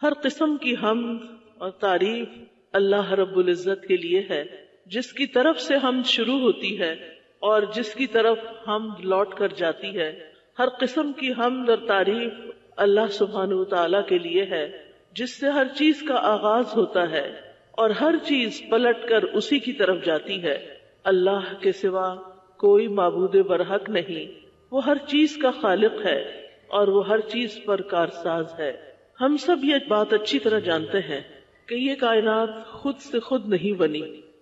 ہر قسم کی حمد اور تعریف اللہ رب العزت کے لیے ہے، جس کی طرف سے حمد شروع ہوتی ہے اور جس کی طرف حمد لوٹ کر جاتی ہے۔ ہر قسم کی حمد اور تعریف اللہ سبحانہ وتعالی کے لیے ہے، جس سے ہر چیز کا آغاز ہوتا ہے اور ہر چیز پلٹ کر اسی کی طرف جاتی ہے۔ اللہ کے سوا کوئی معبود برحق نہیں، وہ ہر چیز کا خالق ہے اور وہ ہر چیز پر کارساز ہے۔ ہم سب یہ بات اچھی طرح جانتے ہیں کہ یہ کائنات خود سے خود نہیں بنی،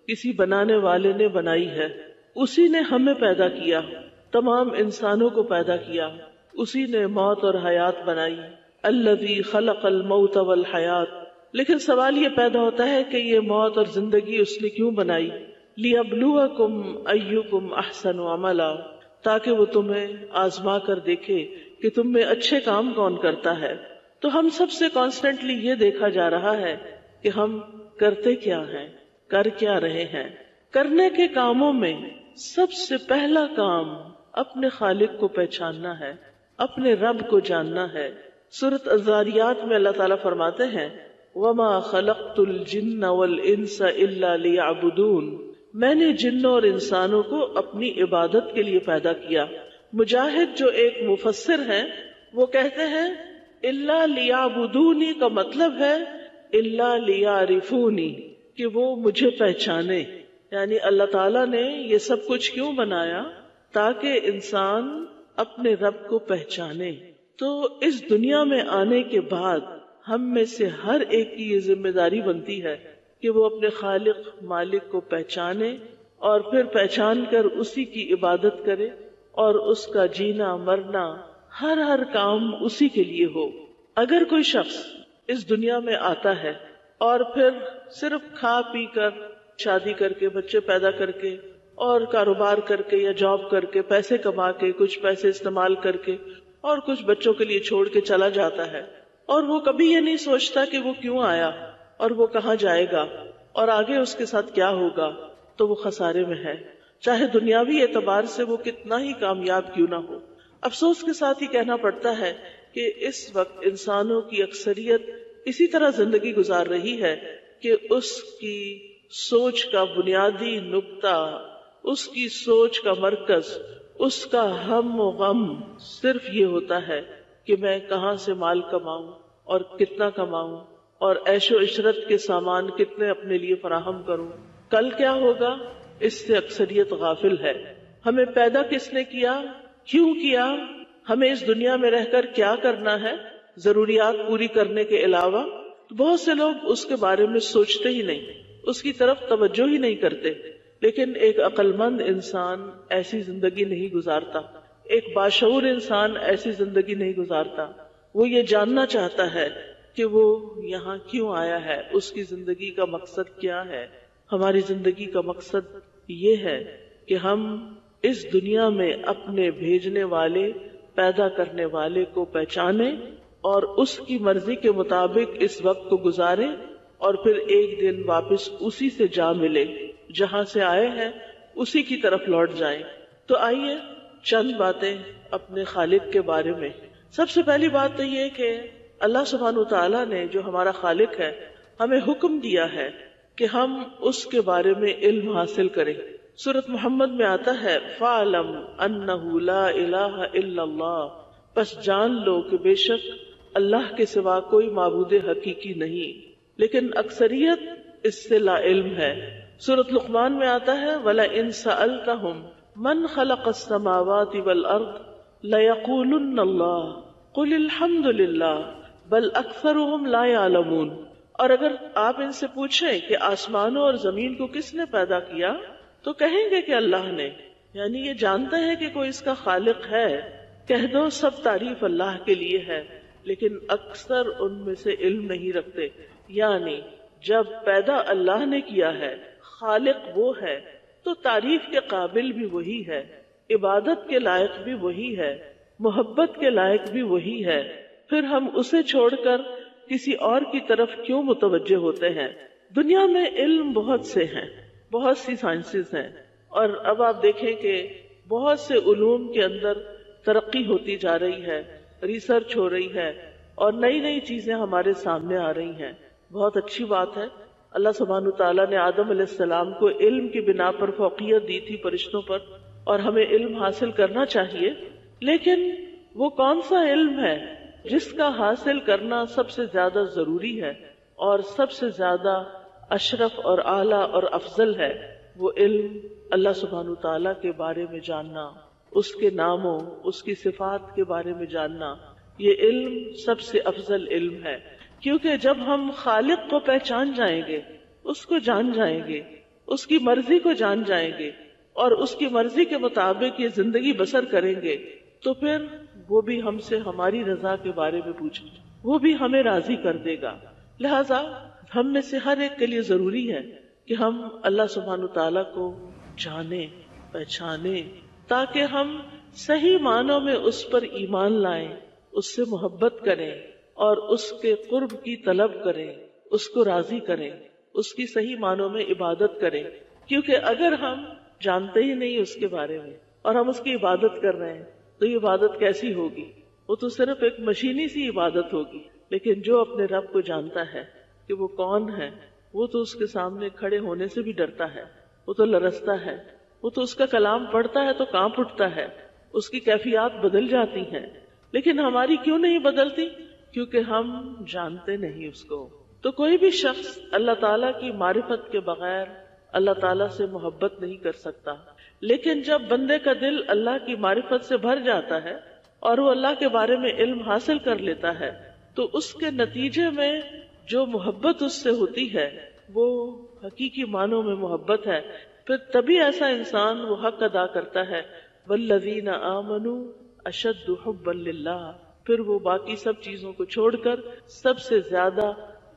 کسی بنانے والے نے بنائی ہے۔ اسی نے ہمیں پیدا کیا، تمام انسانوں کو پیدا کیا، اسی نے موت اور حیات بنائی۔ الذی خلق الموت والحیات۔ لیکن سوال یہ پیدا ہوتا ہے کہ یہ موت اور زندگی اس نے کیوں بنائی؟ لیبلوکم ایکم احسن عملا، تاکہ وہ تمہیں آزما کر دیکھے کہ تم میں اچھے کام کون کرتا ہے۔ تو ہم سب سے کانسٹنٹلی یہ دیکھا جا رہا ہے کہ ہم کرتے کیا ہیں، کر کیا رہے ہیں۔ کرنے کے کاموں میں سب سے پہلا کام اپنے خالق کو پہچاننا ہے، اپنے رب کو جاننا ہے۔ سورۃ الذاریات میں اللہ تعالیٰ فرماتے ہیں وَمَا خَلَقْتُ الْجِنَّ وَالْإِنسَ إِلَّا لِيَعْبُدُونَ، میں نے جنوں اور انسانوں کو اپنی عبادت کے لیے پیدا کیا۔ مجاہد جو ایک مفسر ہیں وہ کہتے ہیں الا لیعبدونی کا مطلب ہے الا لیعرفونی، کہ وہ مجھے پہچانے۔ یعنی اللہ تعالیٰ نے یہ سب کچھ کیوں بنایا؟ تاکہ انسان اپنے رب کو پہچانے۔ تو اس دنیا میں آنے کے بعد ہم میں سے ہر ایک کی یہ ذمہ داری بنتی ہے کہ وہ اپنے خالق مالک کو پہچانے اور پھر پہچان کر اسی کی عبادت کرے اور اس کا جینا مرنا ہر کام اسی کے لیے ہو۔ اگر کوئی شخص اس دنیا میں آتا ہے اور پھر صرف کھا پی کر، شادی کر کے، بچے پیدا کر کے اور کاروبار کر کے یا جاب کر کے، پیسے کما کے، کچھ پیسے استعمال کر کے اور کچھ بچوں کے لیے چھوڑ کے چلا جاتا ہے، اور وہ کبھی یہ نہیں سوچتا کہ وہ کیوں آیا اور وہ کہاں جائے گا اور آگے اس کے ساتھ کیا ہوگا، تو وہ خسارے میں ہے، چاہے دنیاوی اعتبار سے وہ کتنا ہی کامیاب کیوں نہ ہو۔ افسوس کے ساتھ ہی کہنا پڑتا ہے کہ اس وقت انسانوں کی اکثریت اسی طرح زندگی گزار رہی ہے کہ اس کی سوچ کا بنیادی نقطہ، اس کی سوچ کا مرکز، اس کا ہم و غم صرف یہ ہوتا ہے کہ میں کہاں سے مال کماؤں اور کتنا کماؤں اور عیش و عشرت کے سامان کتنے اپنے لیے فراہم کروں، کل کیا ہوگا، اس سے اکثریت غافل ہے۔ ہمیں پیدا کس نے کیا، کیوں کیا، ہمیں اس دنیا میں رہ کر کیا کرنا ہے، ضروریات پوری کرنے کے علاوہ؟ بہت سے لوگ اس کے بارے میں سوچتے ہی نہیں، اس کی طرف توجہ ہی نہیں کرتے۔ لیکن ایک عقل مند انسان ایسی زندگی نہیں گزارتا، ایک باشعور انسان ایسی زندگی نہیں گزارتا۔ وہ یہ جاننا چاہتا ہے کہ وہ یہاں کیوں آیا ہے، اس کی زندگی کا مقصد کیا ہے۔ ہماری زندگی کا مقصد یہ ہے کہ ہم اس دنیا میں اپنے بھیجنے والے، پیدا کرنے والے کو پہچانیں اور اس کی مرضی کے مطابق اس وقت کو گزاریں اور پھر ایک دن واپس اسی سے جا ملے، جہاں سے آئے ہیں اسی کی طرف لوٹ جائیں۔ تو آئیے چند باتیں اپنے خالق کے بارے میں۔ سب سے پہلی بات تو یہ کہ اللہ سبحانہ وتعالیٰ نے جو ہمارا خالق ہے ہمیں حکم دیا ہے کہ ہم اس کے بارے میں علم حاصل کریں۔ سورۃ محمد میں آتا ہے فَاعْلَمْ أَنَّهُ لَا إِلَٰهَ إِلَّا اللَّهُ، پس جان لو کہ بے شک اللہ کے سوا کوئی معبود حقیقی نہیں، لیکن اکثریت اس سے لا علم ہے۔ سورۃ لقمان میں آتا ہے وَلَئِن سَأَلْتَهُمْ مَنْ خَلَقَ السَّمَاوَاتِ وَالْأَرْضَ لَيَقُولُنَّ اللَّهُ قُلِ الْحَمْدُ لِلَّهِ بَلْ أَكْثَرُهُمْ لَا يَعْلَمُونَ۔ اور اگر آپ ان سے پوچھیں کہ آسمانوں اور زمین کو کس نے پیدا کیا تو کہیں گے کہ اللہ نے، یعنی یہ جانتے ہیں کہ کوئی اس کا خالق ہے۔ کہہ دو سب تعریف اللہ کے لیے ہے، لیکن اکثر ان میں سے علم نہیں رکھتے۔ یعنی جب پیدا اللہ نے کیا ہے، خالق وہ ہے، تو تعریف کے قابل بھی وہی ہے، عبادت کے لائق بھی وہی ہے، محبت کے لائق بھی وہی ہے، پھر ہم اسے چھوڑ کر کسی اور کی طرف کیوں متوجہ ہوتے ہیں؟ دنیا میں علم بہت سے ہیں، بہت سی سائنسز ہیں، اور اب آپ دیکھیں کہ بہت سے علوم کے اندر ترقی ہوتی جا رہی ہے، ریسرچ ہو رہی ہے، اور نئی نئی چیزیں ہمارے سامنے آ رہی ہیں. بہت اچھی بات ہے. اللہ سبحانہ تعالیٰ نے آدم علیہ السلام کو علم کی بنا پر فوقیت دی تھی فرشتوں پر، اور ہمیں علم حاصل کرنا چاہیے. لیکن وہ کون سا علم ہے جس کا حاصل کرنا سب سے زیادہ ضروری ہے اور سب سے زیادہ اشرف اور اعلیٰ اور افضل ہے؟ وہ علم اللہ سبحانہ تعالیٰ کے بارے میں جاننا، اس کے ناموں، اس کی صفات کے بارے میں جاننا. یہ علم سب سے افضل علم ہے، کیونکہ جب ہم خالق کو پہچان جائیں گے، اس کو جان جائیں گے، اس کی مرضی کو جان جائیں گے اور اس کی مرضی کے مطابق یہ زندگی بسر کریں گے، تو پھر وہ بھی ہم سے ہماری رضا کے بارے میں پوچھیں، وہ بھی ہمیں راضی کر دے گا. لہذا ہم میں سے ہر ایک کے لیے ضروری ہے کہ ہم اللہ سبحانہ تعالیٰ کو جانیں، پہچانیں، تاکہ ہم صحیح معنوں میں اس پر ایمان لائیں، اس سے محبت کریں اور اس کے قرب کی طلب کریں، اس کو راضی کریں، اس کی صحیح معنوں میں عبادت کریں. کیونکہ اگر ہم جانتے ہی نہیں اس کے بارے میں اور ہم اس کی عبادت کر رہے ہیں تو یہ عبادت کیسی ہوگی؟ وہ تو صرف ایک مشینی سی عبادت ہوگی. لیکن جو اپنے رب کو جانتا ہے کہ وہ کون ہے، وہ تو اس کے سامنے کھڑے ہونے سے بھی ڈرتا ہے، وہ تو لرزتا ہے، وہ تو اس کا کلام پڑھتا ہے تو کانپ اٹھتا ہے، اس کی کیفیات بدل جاتی ہیں. لیکن ہماری کیوں نہیں بدلتی؟ کیونکہ ہم جانتے نہیں اس کو. تو کوئی بھی شخص اللہ تعالیٰ کی معرفت کے بغیر اللہ تعالیٰ سے محبت نہیں کر سکتا. لیکن جب بندے کا دل اللہ کی معرفت سے بھر جاتا ہے اور وہ اللہ کے بارے میں علم حاصل کر لیتا ہے تو اس کے نتیجے میں جو محبت اس سے ہوتی ہے وہ حقیقی معنوں میں محبت ہے. پھر تبھی ایسا انسان وہ حق ادا کرتا ہے، والذین آمنوا اشد حبا للہ. پھر وہ باقی سب چیزوں کو چھوڑ کر سب سے زیادہ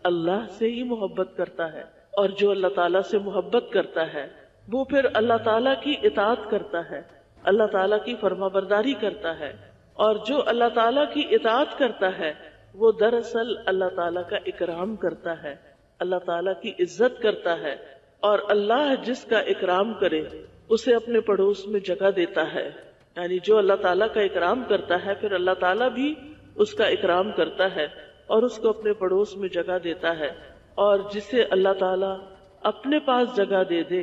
اللہ سے ہی محبت کرتا ہے. اور جو اللہ تعالیٰ سے محبت کرتا ہے وہ پھر اللہ تعالیٰ کی اطاعت کرتا ہے، اللہ تعالیٰ کی فرما برداری کرتا ہے. اور جو اللہ تعالیٰ کی اطاعت کرتا ہے وہ دراصل اللہ تعالیٰ کا اکرام کرتا ہے، اللہ تعالیٰ کی عزت کرتا ہے. اور اللہ جس کا اکرام کرے اسے اپنے پڑوس میں جگہ دیتا ہے. یعنی جو اللہ تعالیٰ کا اکرام کرتا ہے پھر اللہ تعالیٰ بھی اس کا اکرام کرتا ہے اور اس کو اپنے پڑوس میں جگہ دیتا ہے. اور جسے اللہ تعالیٰ اپنے پاس جگہ دے دے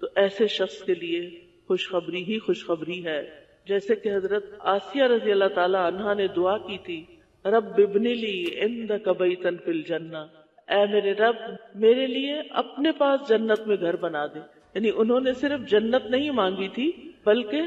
تو ایسے شخص کے لیے خوشخبری ہی خوشخبری ہے. جیسے کہ حضرت آسیہ رضی اللہ تعالی عنہا نے دعا کی تھی، رب ابن لی عندک بیتا فی الجنہ، اے میرے رب میرے لیے اپنے پاس جنت میں گھر بنا دے. یعنی انہوں نے صرف جنت نہیں مانگی تھی بلکہ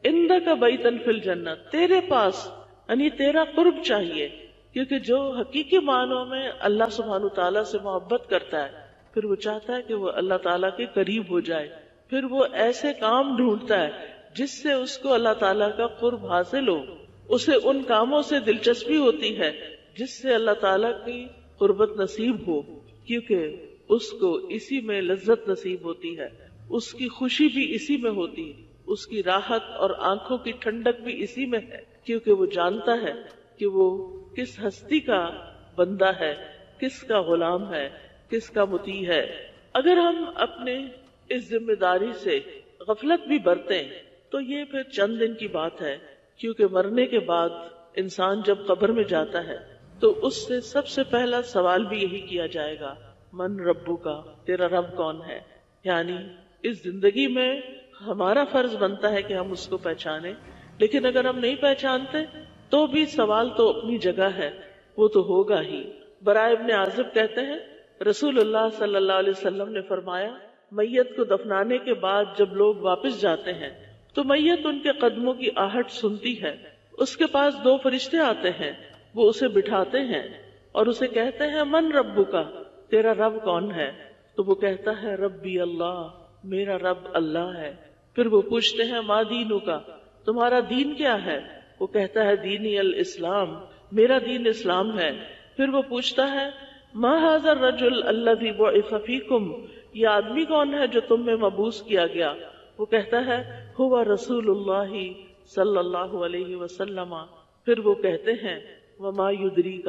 عندک بیتا فی الجنہ، تیرے پاس، یعنی تیرا قرب چاہیے. کیونکہ جو حقیقی معنوں میں اللہ سبحانہ تعالیٰ سے محبت کرتا ہے پھر وہ چاہتا ہے کہ وہ اللہ تعالیٰ کے قریب ہو جائے. پھر وہ ایسے کام ڈھونڈتا ہے جس سے اس کو اللہ تعالیٰ کا قرب حاصل ہو. اسے ان کاموں سے دلچسپی ہوتی ہے جس سے اللہ تعالیٰ کی قربت نصیب ہو، کیونکہ اس کو اسی میں لذت نصیب ہوتی ہے، اس کی خوشی بھی اسی میں ہوتی ہے، اس کی راحت اور آنکھوں کی ٹھنڈک بھی اسی میں ہے. کیونکہ وہ جانتا ہے کہ وہ کس ہستی کا بندہ ہے، کس کا غلام ہے، کس کا مطیع ہے. اگر ہم اپنے اس ذمہ داری سے غفلت بھی برتیں تو یہ پھر چند دن کی بات ہے. کیونکہ مرنے کے بعد انسان جب قبر میں جاتا ہے تو اس سے سب سے پہلا سوال بھی یہی کیا جائے گا، من ربو کا، تیرا رب کون ہے. یعنی اس زندگی میں ہمارا فرض بنتا ہے کہ ہم اس کو پہچانیں، لیکن اگر ہم نہیں پہچانتے تو بھی سوال تو اپنی جگہ ہے، وہ تو ہوگا ہی. برائے ابن عازب کہتے ہیں رسول اللہ صلی اللہ علیہ وسلم نے فرمایا، میت کو دفنانے کے بعد جب لوگ واپس جاتے ہیں تو میت ان کے قدموں کی آہٹ سنتی ہے. اس کے پاس دو فرشتے آتے ہیں، وہ اسے بٹھاتے ہیں اور اسے کہتے ہیں من ربو کا، تیرا رب کون ہے؟ تو وہ کہتا ہے ربی اللہ، میرا رب اللہ ہے. پھر وہ پوچھتے ہیں ما دینو کا، تمہارا دین کیا ہے؟ وہ کہتا ہے دینی الاسلام، میرا دین اسلام ہے. پھر وہ پوچھتا ہے ما ھذا الرجل الذی بعث فیکم، یہ آدمی کون ہے جو تم میں مبعوث کیا گیا؟ وہ کہتا ہے ہوا رسول اللہ صلی اللہ علیہ وسلم. پھر وہ کہتے ہیں وما یدریک،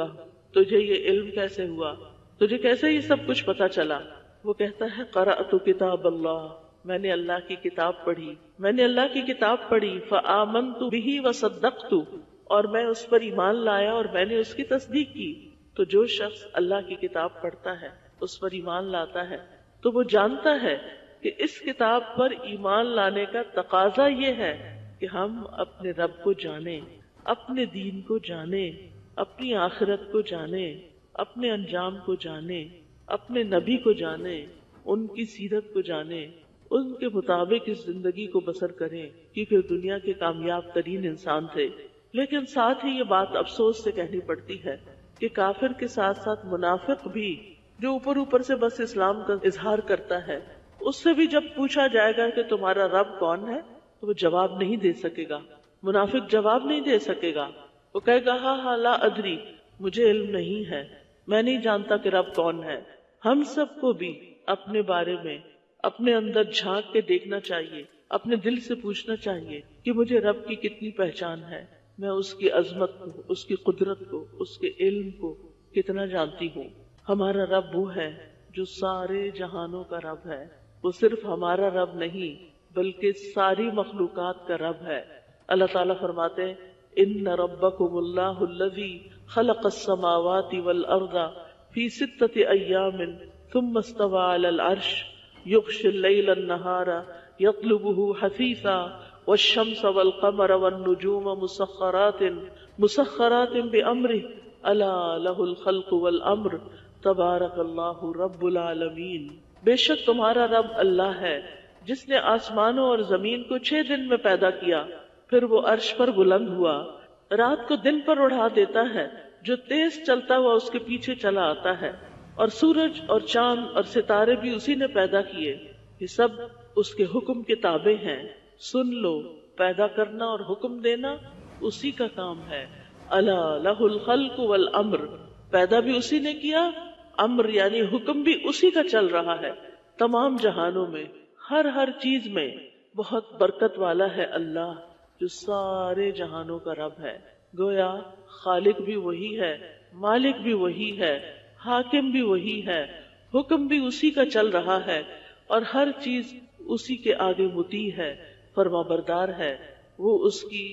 تجھے یہ علم کیسے ہوا، تجھے کیسے یہ سب کچھ پتا چلا؟ وہ کہتا ہے قرأت کتاب اللہ، میں نے اللہ کی کتاب پڑھی، میں نے اللہ کی کتاب پڑھی، فآمنت بہ وصدقت، اور میں اس پر ایمان لایا اور میں نے اس کی تصدیق کی. تو جو شخص اللہ کی کتاب پڑھتا ہے، اس پر ایمان لاتا ہے، تو وہ جانتا ہے کہ اس کتاب پر ایمان لانے کا تقاضا یہ ہے کہ ہم اپنے رب کو جانیں، اپنے دین کو جانیں، اپنی آخرت کو جانیں، اپنے انجام کو جانیں، اپنے نبی کو جانیں، ان کی سیرت کو جانیں، ان کے مطابق اس زندگی کو بسر کریں، کیونکہ دنیا کے کامیاب ترین انسان تھے. لیکن ساتھ ہی یہ بات افسوس سے کہنی پڑتی ہے کہ کافر کے ساتھ ساتھ منافق بھی، جو اوپر سے بس اسلام کا اظہار کرتا ہے، اس سے بھی جب پوچھا جائے گا کہ تمہارا رب کون ہے تو وہ جواب نہیں دے سکے گا. منافق جواب نہیں دے سکے گا. وہ کہے گا ہاں لا ادری، مجھے علم نہیں ہے، میں نہیں جانتا کہ رب کون ہے. ہم سب کو بھی اپنے بارے میں اپنے اندر جھانک کے دیکھنا چاہیے، اپنے دل سے پوچھنا چاہیے کہ مجھے رب کی کتنی پہچان ہے، میں اس کی عظمت کو، اس کی قدرت کو، اس کے علم کو کتنا جانتی ہوں. ہمارا رب وہ ہے جو سارے جہانوں کا رب ہے. وہ صرف ہمارا رب نہیں بلکہ ساری مخلوقات کا رب ہے. اللہ تعالیٰ فرماتے ہیں ان ربکم اللہ الذی خلق السماوات والارض فی 6 ایام ثم استوى علی العرش یغشی اللیل النہار یطلبہ حثیثا والشمس والقمر والنجوم مسخرات بأمرہ الا لہ الخلق والامر تبارک اللہ رب العالمین. بے شک تمہارا رب اللہ ہے جس نے آسمانوں اور زمین کو 6 دن میں پیدا کیا، پھر وہ عرش پر بلند ہوا، رات کو دن پر اڑا دیتا ہے، جو تیز چلتا ہوا اس کے پیچھے چلا آتا ہے، اور سورج اور چاند اور ستارے بھی اسی نے پیدا کیے، یہ سب اس کے حکم کے تابع ہیں. سن لو، پیدا کرنا اور حکم دینا اسی کا کام ہے. الا لہ الخلق والامر، پیدا بھی اسی نے کیا، امر یعنی حکم بھی اسی کا چل رہا ہے. تمام جہانوں میں ہر چیز میں بہت برکت والا ہے اللہ، جو سارے جہانوں کا رب ہے. گویا خالق بھی وہی ہے، مالک بھی وہی ہے، حاکم بھی وہی ہے، حکم بھی اسی کا چل رہا ہے، اور ہر چیز اسی کے آگے مطیع ہے، فرما بردار ہے. وہ اس کی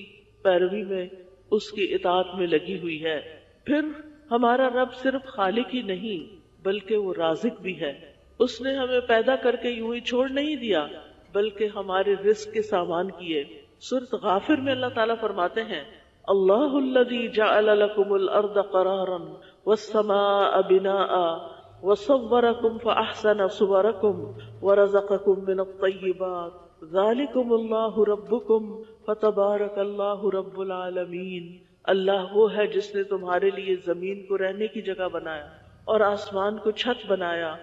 پیروی میں، اس کی اطاعت میں لگی ہوئی ہے. پھر ہمارا رب صرف خالق ہی نہیں بلکہ وہ رازق بھی ہے. اس نے ہمیں پیدا کر کے یوں ہی چھوڑ نہیں دیا بلکہ ہمارے رزق کے سامان کیے. سورۃ غافر میں اللہ تعالیٰ فرماتے ہیں اللہ الذی جعل لکم الارض قرارا والسماء بناء وصورکم فاحسن صورکم ورزقکم من الطیبات ذالکم اللہ ربکم فتبارک اللہ رب العالمین. اللہ وہ ہے جس نے تمہارے لیے زمین کو رہنے کی جگہ بنایا اور آسمان کو چھت بنایا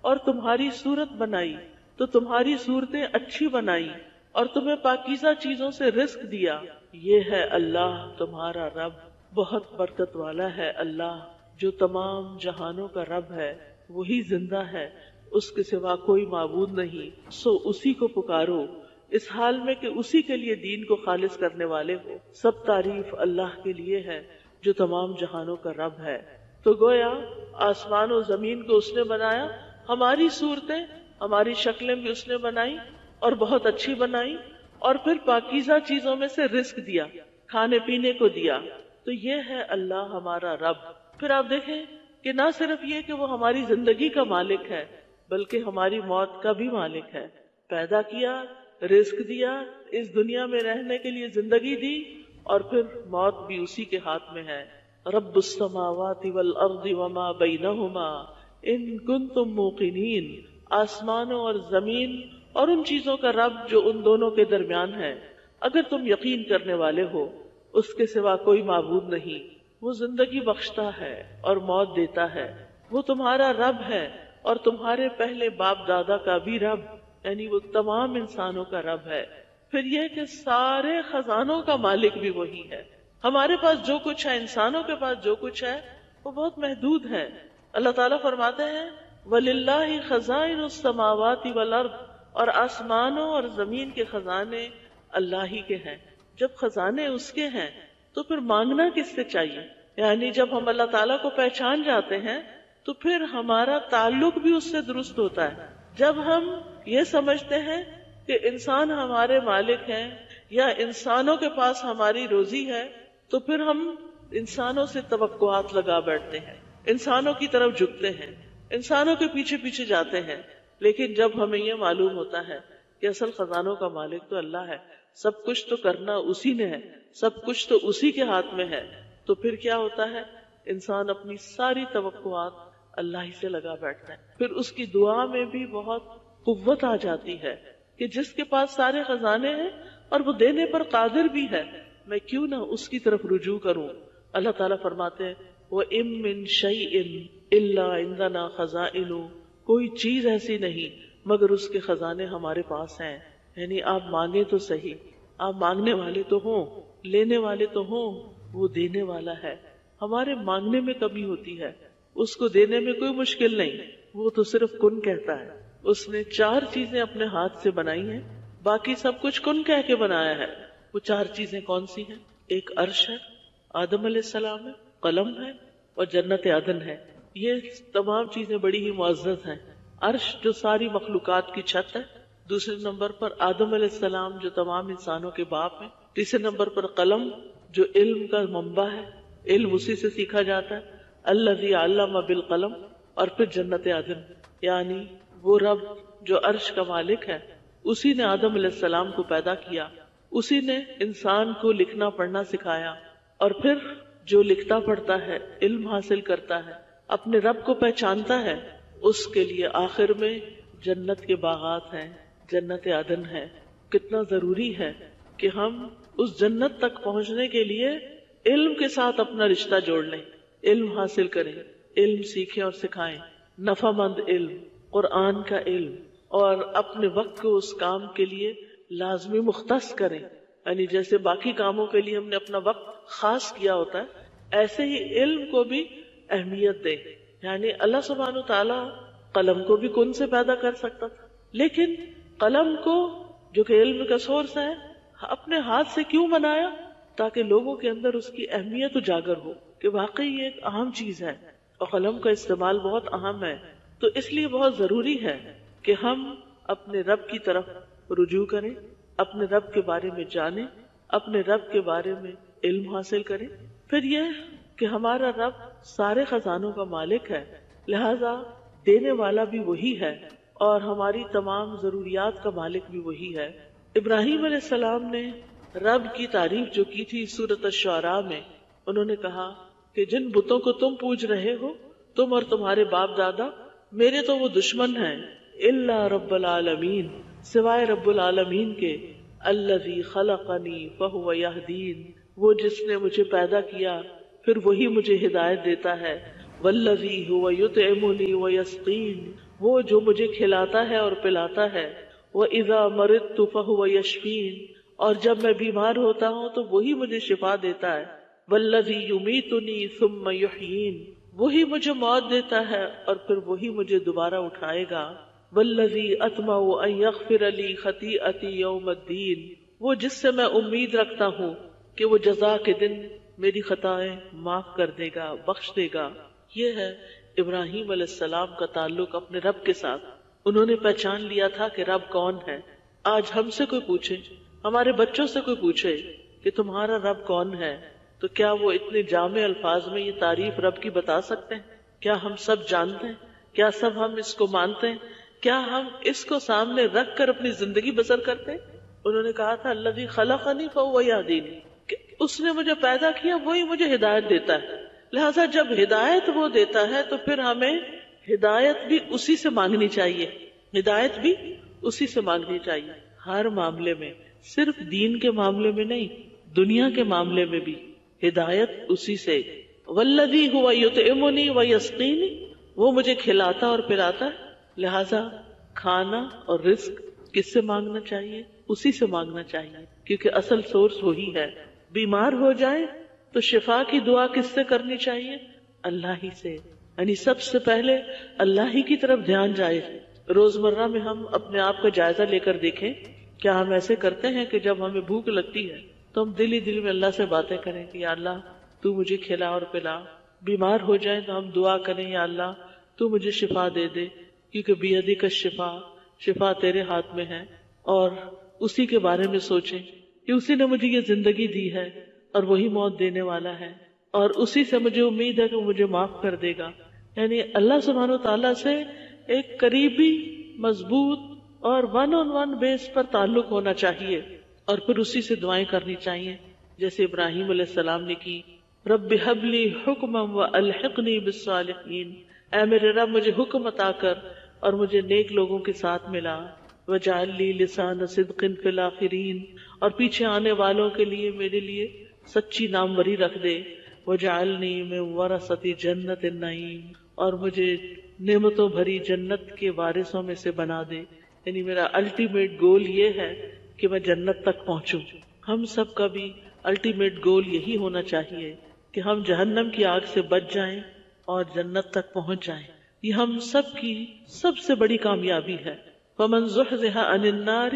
اور تمہاری صورت بنائی تو تمہاری صورتیں اچھی بنائی اور تمہیں پاکیزہ چیزوں سے رزق دیا. یہ ہے اللہ تمہارا رب، بہت برکت والا ہے اللہ جو تمام جہانوں کا رب ہے. وہی زندہ ہے، اس کے سوا کوئی معبود نہیں، سو اسی کو پکارو اس حال میں کہ اسی کے لیے دین کو خالص کرنے والے ہو. سب تعریف اللہ کے لیے ہے جو تمام جہانوں کا رب ہے. تو گویا آسمان و زمین کو اس نے بنایا، ہماری صورتیں، ہماری شکلیں بھی اس نے بنائی اور بہت اچھی بنائی، اور پھر پاکیزہ چیزوں میں سے رزق دیا، کھانے پینے کو دیا. تو یہ ہے اللہ ہمارا رب. پھر آپ دیکھیں کہ نہ صرف یہ کہ وہ ہماری زندگی کا مالک ہے بلکہ ہماری موت کا بھی مالک ہے. پیدا کیا، رزق دیا، اس دنیا میں رہنے کے لیے زندگی دی، اور پھر موت بھی اسی کے ہاتھ میں ہے. رب السماوات والارض وما بینہما ان کنتم موقنین. آسمانوں اور زمین اور ان چیزوں کا رب جو ان دونوں کے درمیان ہے، اگر تم یقین کرنے والے ہو. اس کے سوا کوئی معبود نہیں. وہ زندگی بخشتا ہے اور موت دیتا ہے. وہ تمہارا رب ہے اور تمہارے پہلے باپ دادا کا بھی رب، یعنی وہ تمام انسانوں کا رب ہے. پھر یہ کہ سارے خزانوں کا مالک بھی وہی ہے. ہمارے پاس جو کچھ ہے، انسانوں کے پاس جو کچھ ہے، وہ بہت محدود ہے. اللہ تعالیٰ فرماتے ہیں وَلِلَّهِ خَزَائِنُ السَّمَاوَاتِ وَالْأَرْضِ، اور آسمانوں اور زمین کے خزانے اللہ ہی کے ہیں. جب خزانے اس کے ہیں تو پھر مانگنا کس سے چاہیے؟ یعنی جب ہم اللہ تعالیٰ کو پہچان جاتے ہیں تو پھر ہمارا تعلق بھی اس سے درست ہوتا ہے. جب ہم یہ سمجھتے ہیں کہ انسان ہمارے مالک ہیں یا انسانوں کے پاس ہماری روزی ہے تو پھر ہم انسانوں سے توقعات لگا بیٹھتے ہیں، انسانوں کی طرف جھکتے ہیں، انسانوں کے پیچھے پیچھے جاتے ہیں. لیکن جب ہمیں یہ معلوم ہوتا ہے کہ اصل خزانوں کا مالک تو اللہ ہے، سب کچھ تو کرنا اسی نے ہے، سب کچھ تو اسی کے ہاتھ میں ہے، تو پھر کیا ہوتا ہے؟ انسان اپنی ساری توقعات اللہ ہی سے لگا بیٹھتا ہے. پھر اس کی دعا میں بھی بہت قوت آ جاتی ہے کہ جس کے پاس سارے خزانے ہیں اور وہ دینے پر قادر بھی ہے، میں کیوں نہ اس کی طرف رجوع کروں. اللہ تعالیٰ فرماتے ہیں وَإِن مِّن شَيْءٍ إِلَّا عِندَنَا خَزَائِنُهُ، کوئی چیز ایسی نہیں مگر اس کے خزانے ہمارے پاس ہیں. یعنی آپ مانگے تو صحیح، آپ مانگنے والے تو ہوں، لینے والے تو ہوں، وہ دینے والا ہے. ہمارے مانگنے میں کمی ہوتی ہے، اس کو دینے میں کوئی مشکل نہیں. وہ تو صرف کن کہتا ہے. اس نے 4 چیزیں اپنے ہاتھ سے بنائی ہیں، باقی سب کچھ کن کہہ کے بنایا ہے. وہ 4 چیزیں کون سی ہیں؟ ایک عرش ہے، آدم علیہ السلام ہے، قلم ہے اور جنت عدن ہے. یہ تمام چیزیں بڑی ہی معزز ہیں. عرش جو ساری مخلوقات کی چھت ہے، دوسرے نمبر پر آدم علیہ السلام جو تمام انسانوں کے باپ ہیں، تیسرے نمبر پر قلم جو علم کا منبع ہے، علم اسی سے سیکھا جاتا ہے، الذی علم بالقلم، اور پھر جنت عدن، یعنی وہ رب جو عرش کا مالک ہے، اسی نے آدم علیہ السلام کو پیدا کیا، اسی نے انسان کو لکھنا پڑھنا سکھایا، اور پھر جو لکھتا پڑھتا ہے، علم حاصل کرتا ہے، اپنے رب کو پہچانتا ہے، اس کے لیے آخر میں جنت کے باغات ہیں، جنت عدن ہے. کتنا ضروری ہے کہ ہم اس جنت تک پہنچنے کے لیے علم کے ساتھ اپنا رشتہ جوڑ لیں، علم حاصل کریں، علم سیکھیں اور سکھائیں، نفع مند علم، قرآن کا علم، اور اپنے وقت کو اس کام کے لیے لازمی مختص کریں. یعنی جیسے باقی کاموں کے لیے ہم نے اپنا وقت خاص کیا ہوتا ہے، ایسے ہی علم کو بھی اہمیت دیں. یعنی اللہ سبحانہ تعالیٰ قلم کو بھی کن سے پیدا کر سکتا تھا، لیکن قلم کو جو کہ علم کا سورس ہے اپنے ہاتھ سے کیوں بنایا؟ تاکہ لوگوں کے اندر اس کی اہمیت اجاگر ہو کہ واقعی یہ ایک اہم چیز ہے اور قلم کا استعمال بہت اہم ہے. تو اس لیے بہت ضروری ہے کہ ہم اپنے رب کی طرف رجوع کریں، اپنے رب کے بارے میں جانیں، اپنے رب کے بارے میں علم حاصل کریں. پھر یہ کہ ہمارا رب سارے خزانوں کا مالک ہے، لہذا دینے والا بھی وہی ہے اور ہماری تمام ضروریات کا مالک بھی وہی ہے. ابراہیم علیہ السلام نے رب کی تعریف جو کی تھی سورۃ الشعراء میں، انہوں نے کہا کہ جن بتوں کو تم پوج رہے ہو، تم اور تمہارے باپ دادا، میرے تو وہ دشمن ہیں، الا رب العالمین، سوائے رب العالمین کے، الذی خلقنی فہو یہدین، وہ جس نے مجھے پیدا کیا پھر وہی مجھے ہدایت دیتا ہے، والذی هو یطعمنی ویسقین، وہ جو مجھے کھلاتا ہے اور پلاتا ہے، وَإِذَا مَرِضْتُ فَهُوَ يَشْفِينِ، اور جب میں بیمار ہوتا ہوں تو وہی مجھے شفا دیتا ہے، وَالَّذِي يُمِيتُنِي ثُمَّ يُحْيِينِ، وہی مجھے موت دیتا ہے اور پھر وہی مجھے دوبارہ اٹھائے گا، وَالَّذِي أَطْمَعُ أَن يَغْفِرَ لِي خَطِيئَتِي يَوْمَ الدِّينِ، وہ جس سے میں امید رکھتا ہوں کہ وہ جزا کے دن میری خطائیں معاف کر دے گا، بخش دے گا. یہ ہے ابراہیم علیہ السلام کا تعلق اپنے رب کے ساتھ. انہوں نے پہچان لیا تھا کہ رب کون ہے. آج ہم سے کوئی پوچھے، ہمارے بچوں سے کوئی پوچھے کہ تمہارا رب کون ہے، تو کیا وہ اتنے جامع الفاظ میں یہ تعریف رب کی بتا سکتے ہیں؟ کیا ہم سب جانتے ہیں؟ کیا سب ہم اس کو مانتے ہیں؟ کیا ہم اس کو سامنے رکھ کر اپنی زندگی بسر کرتے ہیں؟ انہوں نے کہا تھا الذی خلقنی فہو یہدینی، کہ اس نے مجھے پیدا کیا وہی مجھے ہدایت دیتا ہے. لہذا جب ہدایت وہ دیتا ہے تو پھر ہمیں ہدایت بھی اسی سے مانگنی چاہیے، ہدایت بھی اسی سے مانگنی چاہیے ہر معاملے میں، صرف دین کے معاملے میں نہیں، دنیا کے معاملے میں بھی ہدایت اسی سے. والذی هو یطعمنی ویسقینی، وہ مجھے کھلاتا اور پلاتا ہے. لہذا کھانا اور رزق کس سے مانگنا چاہیے؟ اسی سے مانگنا چاہیے، کیونکہ اصل سورس وہی ہے. بیمار ہو جائے تو شفا کی دعا کس سے کرنی چاہیے؟ اللہ ہی سے. یعنی سب سے پہلے اللہ ہی کی طرف دھیان جائے. روزمرہ میں ہم اپنے آپ کا جائزہ لے کر دیکھیں، کیا ہم ایسے کرتے ہیں کہ جب ہمیں بھوک لگتی ہے تو ہم دل ہی دل میں اللہ سے باتیں کریں کہ یا اللہ تو مجھے کھلا اور پلا. بیمار ہو جائیں تو ہم دعا کریں یا اللہ تو مجھے شفا دے دے، کیونکہ بیدک الشفا، شفا تیرے ہاتھ میں ہے. اور اسی کے بارے میں سوچیں کہ اسی نے مجھے یہ زندگی دی ہے، اور وہی موت دینے والا ہے، اور اسی سے مجھے امید ہے کہ وہ مجھے معاف کر دے گا. یعنی اللہ سبحانہ و تعالیٰ سے ایک قریبی، مضبوط اور ون آن ون بیس پر تعلق ہونا چاہیے، اور پھر اسی سے دعائیں کرنی چاہیے جیسے ابراہیم علیہ السلام نے کی، رب ہب لی حکما والحقنی بالصالحین، اے میرے رب مجھے حکم عطا کر اور مجھے نیک لوگوں کے ساتھ ملا، وجعل لی لسان صدق فی الاخرین، اور پیچھے آنے والوں کے لیے میرے لیے سچی ناموری رکھ دے، وجعلنی من ورثۃ جنت النعیم، اور مجھے نعمتوں بھری جنت کے وارثوں میں سے بنا دے. یعنی میرا الٹیمیٹ گول یہ ہے کہ میں جنت تک پہنچوں. ہم سب کا بھی الٹیمیٹ گول یہی ہونا چاہیے کہ ہم جہنم کی آگ سے بچ جائیں اور جنت تک پہنچ جائیں. یہ ہم سب کی سب سے بڑی کامیابی ہے. فمن زحزح عن النار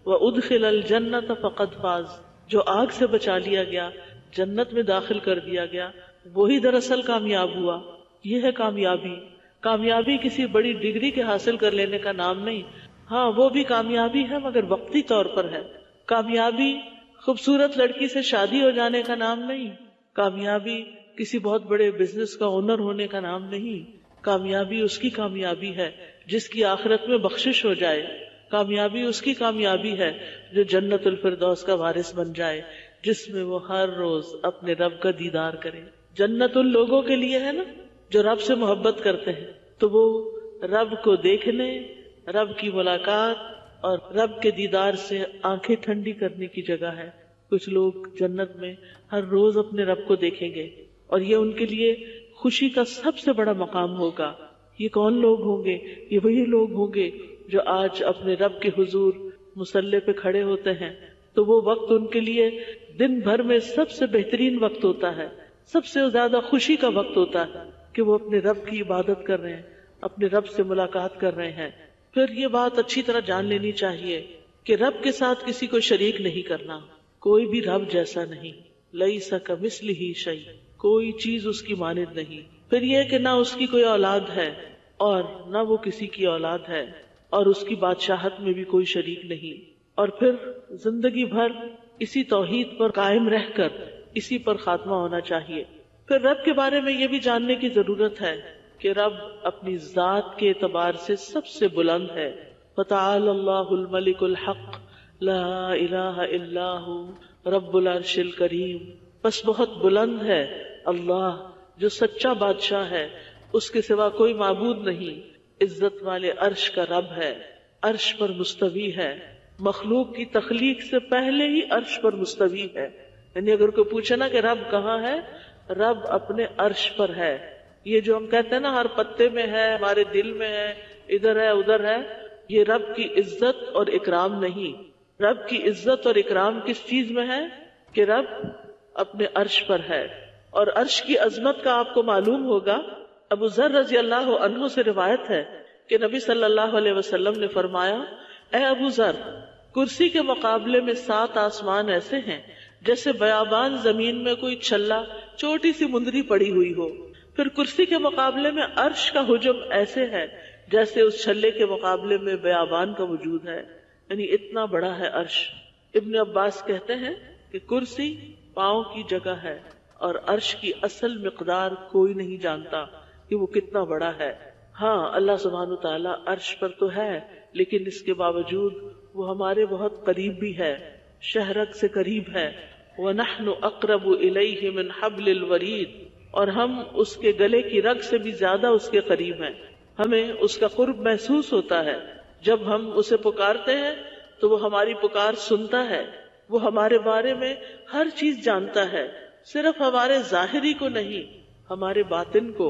وادخل الجنۃ فقد فاز، جو آگ سے بچا لیا گیا، جنت میں داخل کر دیا گیا، وہی دراصل کامیاب ہوا. یہ ہے کامیابی. کامیابی کسی بڑی ڈگری کے حاصل کر لینے کا نام نہیں. ہاں وہ بھی کامیابی ہے مگر وقتی طور پر ہے. کامیابی خوبصورت لڑکی سے شادی ہو جانے کا نام نہیں. کامیابی کسی بہت بڑے بزنس کا اونر ہونے کا نام نہیں. کامیابی اس کی کامیابی ہے جس کی آخرت میں بخشش ہو جائے. کامیابی اس کی کامیابی ہے جو جنت الفردوس کا وارث بن جائے، جس میں وہ ہر روز اپنے رب کا دیدار کرے. جنت ان لوگوں کے لیے ہے نا جو رب سے محبت کرتے ہیں، تو وہ رب کو دیکھنے، رب کی ملاقات اور رب کے دیدار سے آنکھیں ٹھنڈی کرنے کی جگہ ہے. کچھ لوگ جنت میں ہر روز اپنے رب کو دیکھیں گے اور یہ ان کے لیے خوشی کا سب سے بڑا مقام ہوگا. یہ کون لوگ ہوں گے؟ یہ وہی لوگ ہوں گے جو آج اپنے رب کے حضور مصلی پہ کھڑے ہوتے ہیں، تو وہ وقت ان کے لیے دن بھر میں سب سے بہترین وقت ہوتا ہے، سب سے زیادہ خوشی کا وقت ہوتا ہے کہ وہ اپنے رب کی عبادت کر رہے ہیں، اپنے رب سے ملاقات کر رہے ہیں. پھر یہ بات اچھی طرح جان لینی چاہیے کہ رب کے ساتھ کسی کو شریک نہیں کرنا. کوئی بھی رب جیسا نہیں. لیس کمثلہ شیء، کوئی چیز اس کی مانند نہیں. پھر یہ کہ نہ اس کی کوئی اولاد ہے اور نہ وہ کسی کی اولاد ہے، اور اس کی بادشاہت میں بھی کوئی شریک نہیں. اور پھر زندگی بھر اسی توحید پر قائم رہ کر اسی پر خاتمہ ہونا چاہیے. پھر رب کے بارے میں یہ بھی جاننے کی ضرورت ہے کہ رب اپنی ذات کے اعتبار سے سب سے بلند ہے. فتعال اللہ الملک الحق لا الہ الا ہو رب العرش الکریم. بس بہت بلند ہے اللہ جو سچا بادشاہ ہے، اس کے سوا کوئی معبود نہیں. عزت والے عرش کا رب ہے، عرش پر مستوی ہے، مخلوق کی تخلیق سے پہلے ہی عرش پر مستوی ہے. یعنی اگر کوئی پوچھے نا کہ رب کہاں ہے، رب اپنے عرش پر ہے. یہ جو ہم کہتے ہیں نا ہر پتے میں ہے، ہمارے دل میں ہے، ادھر ہے ادھر ہے، یہ رب کی عزت اور اکرام نہیں. رب کی عزت اور اکرام کس چیز میں ہے کہ رب اپنے عرش پر ہے. اور عرش کی عظمت کا آپ کو معلوم ہوگا، ابو ذر رضی اللہ عنہ سے روایت ہے کہ نبی صلی اللہ علیہ وسلم نے فرمایا، اے ابو ذر، کرسی کے مقابلے میں 7 آسمان ایسے ہیں جیسے بیابان زمین میں کوئی چھلا چھوٹی سی مندری پڑی ہوئی ہو. پھر کرسی کے مقابلے میں عرش کا حجم ایسے ہے جیسے اس چھلے کے مقابلے میں بیابان کا وجود ہے. یعنی اتنا بڑا ہے عرش. ابن عباس کہتے ہیں کہ کرسی پاؤں کی جگہ ہے اور عرش کی اصل مقدار کوئی نہیں جانتا کہ وہ کتنا بڑا ہے. ہاں اللہ سبحانہ تعالیٰ عرش پر تو ہے، لیکن اس کے باوجود وہ ہمارے بہت قریب بھی ہے، شہرک سے قریب ہے. وَنَحْنُ أَقْرَبُ إِلَيْهِ مِنْ حَبْلِ الْوَرِيدِ، اور ہم اس کے گلے کی رگ سے بھی زیادہ اس کے قریب ہیں. ہمیں اس کا قرب محسوس ہوتا ہے. جب ہم اسے پکارتے ہیں تو وہ ہماری پکار سنتا ہے. وہ ہمارے بارے میں ہر چیز جانتا ہے، صرف ہمارے ظاہری کو نہیں، ہمارے باطن کو،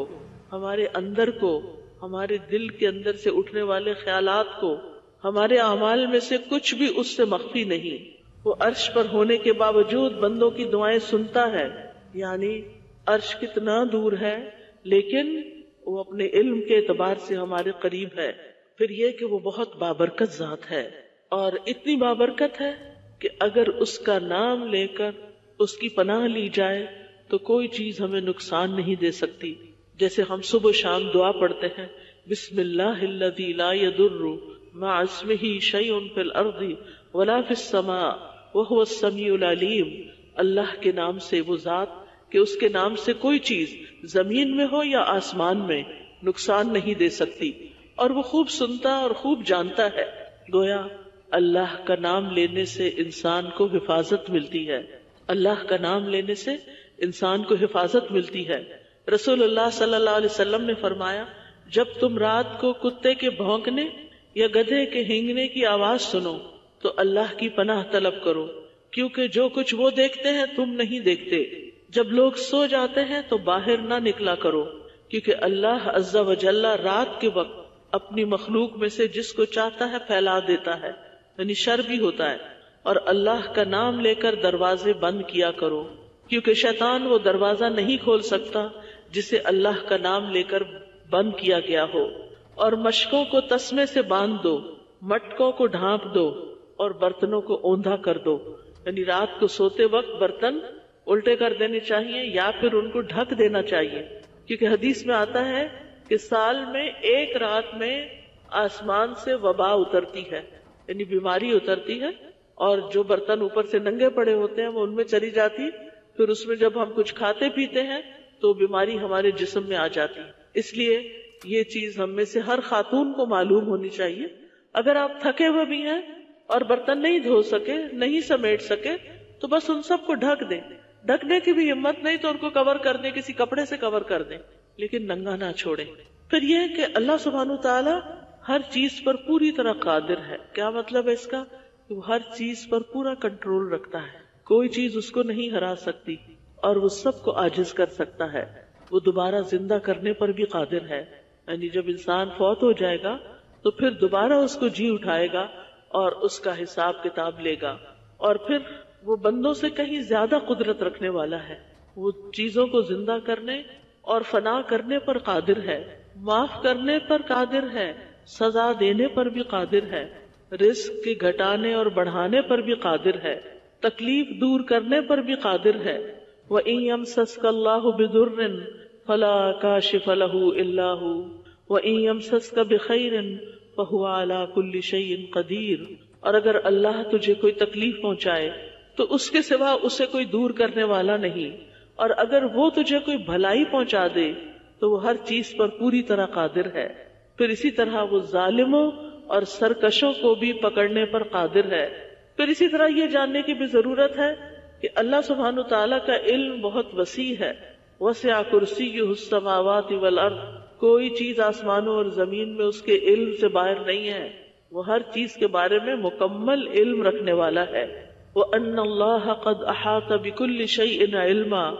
ہمارے اندر کو، ہمارے دل کے اندر سے اٹھنے والے خیالات کو. ہمارے اعمال میں سے کچھ بھی اس سے مخفی نہیں. وہ عرش پر ہونے کے باوجود بندوں کی دعائیں سنتا ہے. یعنی عرش کتنا دور ہے لیکن وہ اپنے علم کے اعتبار سے ہمارے قریب ہے. پھر یہ کہ وہ بہت بابرکت ذات ہے، اور اتنی بابرکت ہے کہ اگر اس کا نام لے کر اس کی پناہ لی جائے تو کوئی چیز ہمیں نقصان نہیں دے سکتی. جیسے ہم صبح و شام دعا پڑھتے ہیں، بسم اللہ الذی لا یضر مع اسمہ شیء فی الارض ولا فی السماء وهو السمیع العلیم. اللہ کے نام سے، وہ ذات کہ اس کے نام سے کوئی چیز زمین میں ہو یا آسمان میں نقصان نہیں دے سکتی، اور وہ خوب سنتا اور خوب جانتا ہے۔ گویا اللہ کا نام لینے سے انسان کو حفاظت ملتی ہے، اللہ کا نام لینے سے انسان کو حفاظت ملتی ہے۔ رسول اللہ صلی اللہ علیہ وسلم نے فرمایا، جب تم رات کو کتے کے بھونکنے یا گدھے کے ہینگنے کی آواز سنو تو اللہ کی پناہ طلب کرو، کیونکہ جو کچھ وہ دیکھتے ہیں تم نہیں دیکھتے۔ جب لوگ سو جاتے ہیں تو باہر نہ نکلا کرو، کیونکہ اللہ عز و جل رات کے وقت اپنی مخلوق میں سے جس کو چاہتا ہے پھیلا دیتا ہے، یعنی شر بھی ہوتا ہے۔ اور اللہ کا نام لے کر دروازے بند کیا کرو، کیونکہ شیطان وہ دروازہ نہیں کھول سکتا جسے اللہ کا نام لے کر بند کیا گیا ہو۔ اور مشکوں کو تسمے سے باندھ دو، مٹکوں کو ڈھانپ دو اور برتنوں کو اوندھا کر دو، یعنی رات کو سوتے وقت برتن الٹے کر دینے چاہیے یا پھر ان کو ڈھک دینا چاہیے، کیونکہ حدیث میں آتا ہے کہ سال میں ایک رات میں آسمان سے وبا اترتی ہے، یعنی بیماری اترتی ہے، اور جو برتن اوپر سے ننگے پڑے ہوتے ہیں وہ ان میں چلی جاتی، پھر اس میں جب ہم کچھ کھاتے پیتے ہیں تو بیماری ہمارے جسم میں آ جاتی۔ اس لیے یہ چیز ہم میں سے ہر خاتون کو معلوم ہونی چاہیے۔ اگر آپ تھکے ہوئے بھی ہیں اور برتن نہیں دھو سکے، نہیں سمیٹ سکے، تو بس ان سب کو ڈھک دیں۔ ڈھکنے کی بھی ہمت نہیں تو ان کو کور کر دیں، کسی کپڑے سے کور کر دیں، لیکن ننگا نہ چھوڑیں۔ پھر یہ کہ اللہ سبحانہ تعالی ہر چیز پر پوری طرح قادر ہے۔ کیا مطلب ہے اس کا؟ کہ وہ ہر چیز پر پورا کنٹرول رکھتا ہے، کوئی چیز اس کو نہیں ہرا سکتی، اور وہ سب کو عاجز کر سکتا ہے۔ وہ دوبارہ زندہ کرنے پر بھی قادر ہے، یعنی جب انسان فوت ہو جائے گا تو پھر دوبارہ اس کو جی اٹھائے گا اور اس کا حساب کتاب لے گا۔ اور پھر وہ بندوں سے کہیں زیادہ قدرت رکھنے والا ہے، وہ چیزوں کو زندہ کرنے اور فنا کرنے پر قادر ہے، معاف کرنے پر قادر ہے، سزا دینے پر بھی قادر ہے، رزق کے گھٹانے اور بڑھانے پر بھی قادر ہے، تکلیف دور کرنے پر بھی قادر ہے۔ وَإِن يَمْسَسْكَ اللَّهُ بِضُرٍّ فَلَا كَاشِفَ لَهُ إِلَّا هُوَ وَإِن يَمْسَسْكَ بِخَيْرٍ فَهُوَ عَلَى كُلِّ شَيْءٍ قَدِيرٌ، اور اگر اللہ تجھے کوئی تکلیف پہنچائے تو اس کے سوا اسے کوئی دور کرنے والا نہیں، اور اگر وہ تجھے کوئی بھلائی پہنچا دے تو وہ ہر چیز پر پوری طرح قادر ہے۔ پھر اسی طرح وہ ظالموں اور سرکشوں کو بھی پکڑنے پر قادر ہے۔ پھر اسی طرح یہ جاننے کی بھی ضرورت ہے کہ اللہ سبحانہ تعالیٰ کا علم بہت وسیع ہے۔ وسع کرسیہ السماوات والارض، کوئی چیز آسمانوں اور زمین میں اس کے علم سے باہر نہیں ہے، وہ ہر چیز کے بارے میں مکمل علم رکھنے والا ہے۔ وَأَنَّ اللَّهَ قَدْ أَحَاطَ بِكُلِّ شَيْءٍ عِلْمًا،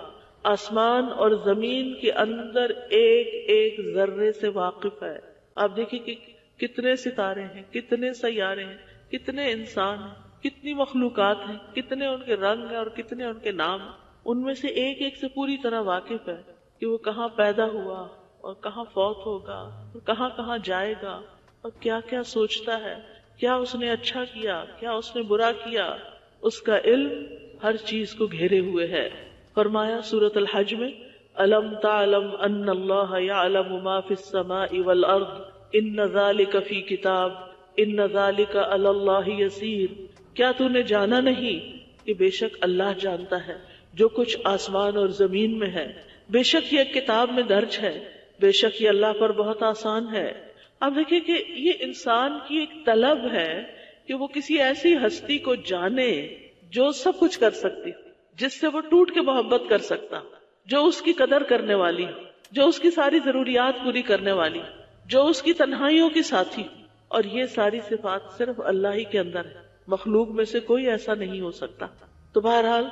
آسمان اور زمین کے اندر ایک ایک ذرے سے واقف ہے۔ آپ دیکھیں کہ کتنے ستارے ہیں، کتنے سیارے ہیں، کتنے انسان ہیں، کتنی مخلوقات ہیں، کتنے ان کے رنگ ہیں اور کتنے ان کے نام ہیں۔ ان میں سے ایک ایک سے پوری طرح واقف ہے کہ وہ کہاں پیدا ہوا اور کہاں فوت ہوگا اور کہاں کہاں جائے گا اور کیا کیا سوچتا ہے، کیا اس نے اچھا کیا، کیا اس نے برا کیا۔ اس کا علم ہر چیز کو گھیرے ہوئے ہے۔ فرمایا سورۃ الحج میں، أَلَمْ تَعْلَمْ أَنَّ اللَّهَ يَعْلَمُ مَا فِي السَّمَاءِ وَالْأَرْضِ إِنَّ ذَلِكَ فِي كِتَابٍ إِنَّ ذَلِكَ عَلَى اللَّهِ يَسِيرٌ، کیا تو نے جانا نہیں کہ بے شک اللہ جانتا ہے جو کچھ آسمان اور زمین میں ہے، بے شک یہ کتاب میں درج ہے، بے شک یہ اللہ پر بہت آسان ہے۔ اب دیکھیں کہ یہ انسان کی ایک طلب ہے کہ وہ کسی ایسی ہستی کو جانے جو سب کچھ کر سکتی، جس سے وہ ٹوٹ کے محبت کر سکتا، جو اس کی قدر کرنے والی، جو اس کی ساری ضروریات پوری کرنے والی، جو اس کی تنہائیوں کی ساتھی، اور یہ ساری صفات صرف اللہ ہی کے اندر ہے، مخلوق میں سے کوئی ایسا نہیں ہو سکتا۔ تو بہرحال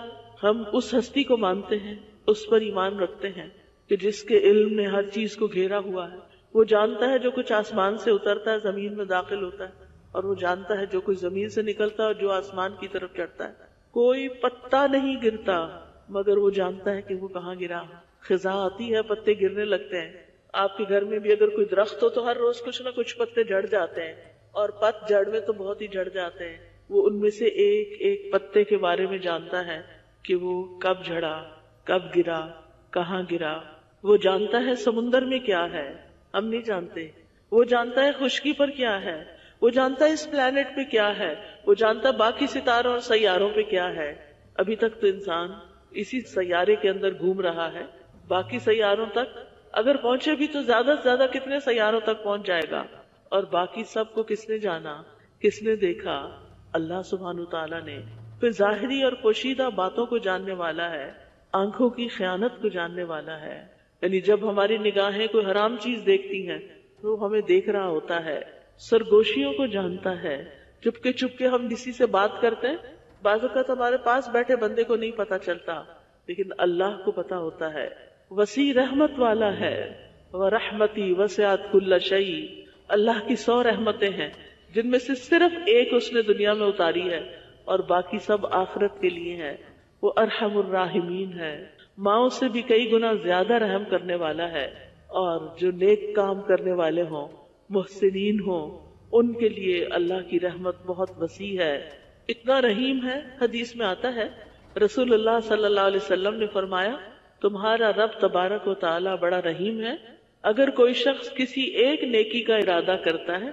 ہم اس ہستی کو مانتے ہیں، اس پر ایمان رکھتے ہیں کہ جس کے علم نے ہر چیز کو گھیرا ہوا ہے، وہ جانتا ہے جو کچھ آسمان سے اترتا ہے زمین میں داخل ہوتا ہے، اور وہ جانتا ہے جو کچھ زمین سے نکلتا ہے اور جو آسمان کی طرف چڑھتا ہے۔ کوئی پتا نہیں گرتا مگر وہ جانتا ہے کہ وہ کہاں گرا۔ خزاں آتی ہے، پتے گرنے لگتے ہیں۔ آپ کے گھر میں بھی اگر کوئی درخت ہو تو ہر روز کچھ نہ کچھ پتے جھڑ جاتے ہیں، اور پت جڑ میں تو بہت ہی جھڑ جاتے ہیں۔ وہ ان میں سے ایک ایک پتے کے بارے میں جانتا ہے کہ وہ کب جھڑا، کب گرا، کہاں گرا۔ وہ جانتا ہے سمندر میں کیا ہے، ہم نہیں جانتے۔ وہ جانتا ہے خشکی پر کیا ہے، وہ جانتا ہے اس پلانٹ پہ کیا ہے، وہ جانتا ہے باقی ستاروں اور سیاروں پہ کیا ہے۔ ابھی تک تو انسان اسی سیارے کے اندر گھوم رہا ہے، باقی سیاروں تک اگر پہنچے بھی تو زیادہ سے زیادہ کتنے سیاروں تک پہنچ جائے گا، اور باقی سب کو کس نے جانا، کس نے دیکھا؟ اللہ سبحانہ تعالیٰ نے۔ پھر ظاہری اور پوشیدہ باتوں کو جاننے والا ہے، آنکھوں کی خیانت کو جاننے والا ہے، یعنی جب ہماری نگاہیں کوئی حرام چیز دیکھتی ہیں تو ہمیں دیکھ رہا ہوتا ہے، سرگوشیوں کو جانتا ہے، چپکے چپکے ہم کسی سے بات کرتے ہیں، بعض اوقات ہمارے پاس بیٹھے بندے کو نہیں پتا چلتا لیکن اللہ کو پتا ہوتا ہے۔ وسیع رحمت والا ہے، وَرَحْمَتِي وَسِعَتْ كُلَّ شَيْءٍ، اللہ کی 100 رحمتیں ہیں جن میں سے صرف ایک اس نے دنیا میں اتاری ہے اور باقی سب آخرت کے لیے ہیں۔ وہ ارحم الراحمین ہے، ماؤں سے بھی کئی گنا زیادہ رحم کرنے والا ہے، اور جو نیک کام کرنے والے ہوں، محسنین ہوں، ان کے لیے اللہ کی رحمت بہت وسیع ہے، اتنا رحیم ہے۔ حدیث میں آتا ہے رسول اللہ صلی اللہ علیہ وسلم نے فرمایا تمہارا رب تبارک و تعالی بڑا رحیم ہے، اگر کوئی شخص کسی ایک نیکی کا ارادہ کرتا ہے،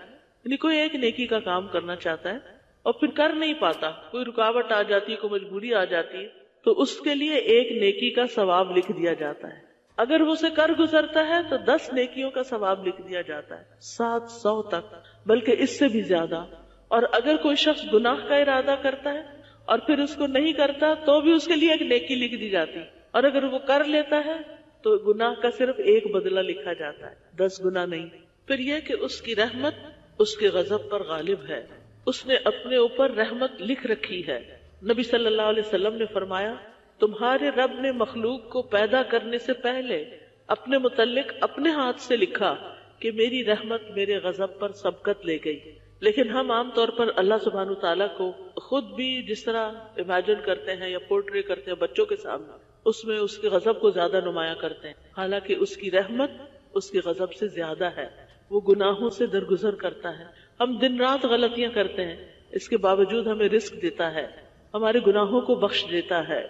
یعنی کوئی ایک نیکی کا کام کرنا چاہتا ہے اور پھر کر نہیں پاتا، کوئی رکاوٹ آ جاتی ہے، کوئی مجبوری آ جاتی ہے، تو اس کے لیے ایک نیکی کا ثواب لکھ دیا جاتا ہے۔ اگر وہ اسے کر گزرتا ہے تو 10 نیکیوں کا ثواب لکھ دیا جاتا ہے، 700 تک، بلکہ اس سے بھی زیادہ۔ اور اگر کوئی شخص گناہ کا ارادہ کرتا ہے اور پھر اس کو نہیں کرتا تو بھی اس کے لیے ایک نیکی لکھ دی جاتی، اور اگر وہ کر لیتا ہے تو گناہ کا صرف ایک بدلہ لکھا جاتا ہے، 10 گنا نہیں۔ پھر یہ کہ اس کی رحمت اس کے غضب پر غالب ہے، اس نے اپنے اوپر رحمت لکھ رکھی ہے۔ نبی صلی اللہ علیہ وسلم نے فرمایا تمہارے رب نے مخلوق کو پیدا کرنے سے پہلے اپنے متعلق اپنے ہاتھ سے لکھا کہ میری رحمت میرے غضب پر سبقت لے گئی۔ لیکن ہم عام طور پر اللہ سبحانہ تعالیٰ کو خود بھی جس طرح امیجن کرتے ہیں یا پورٹری کرتے ہیں بچوں کے سامنے، اس میں اس کے غضب کو زیادہ نمایاں کرتے ہیں، حالانکہ اس کی رحمت اس کے غضب سے زیادہ ہے۔ وہ گناہوں سے درگزر کرتا ہے، ہم دن رات غلطیاں کرتے ہیں، اس کے باوجود ہمیں رزق دیتا ہے، ہمارے گناہوں کو بخش دیتا ہے۔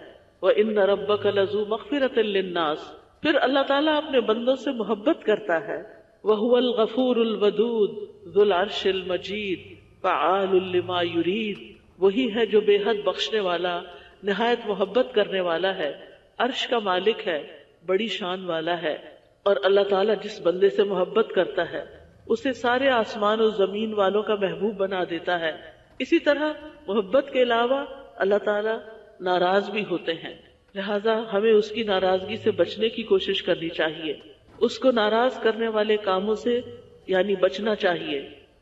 وَإِنَّ رَبَّكَ لَذُو مَغْفِرَةٍ لِلنَّاسِ، پھر اللہ تعالیٰ اپنے بندوں سے محبت کرتا ہے۔ وَهُوَ الْغَفُورُ الْوَدُودُ ذُو الْعَرْشِ الْمَجِيدُ فَعَّالٌ لِمَا يُرِيدُ، وہی ہے جو بے حد بخشنے والا، نہایت محبت کرنے والا ہے، عرش کا مالک ہے، بڑی شان والا ہے۔ اور اللہ تعالیٰ جس بندے سے محبت کرتا ہے اسے سارے آسمان و زمین والوں کا محبوب بنا دیتا ہے۔ اسی طرح محبت کے علاوہ اللہ تعالیٰ ناراض بھی ہوتے ہیں، لہذا ہمیں اس کی ناراضگی سے بچنے کی کوشش کرنی چاہیے، اس کو ناراض کرنے والے کاموں سے یعنی بچنا چاہیے۔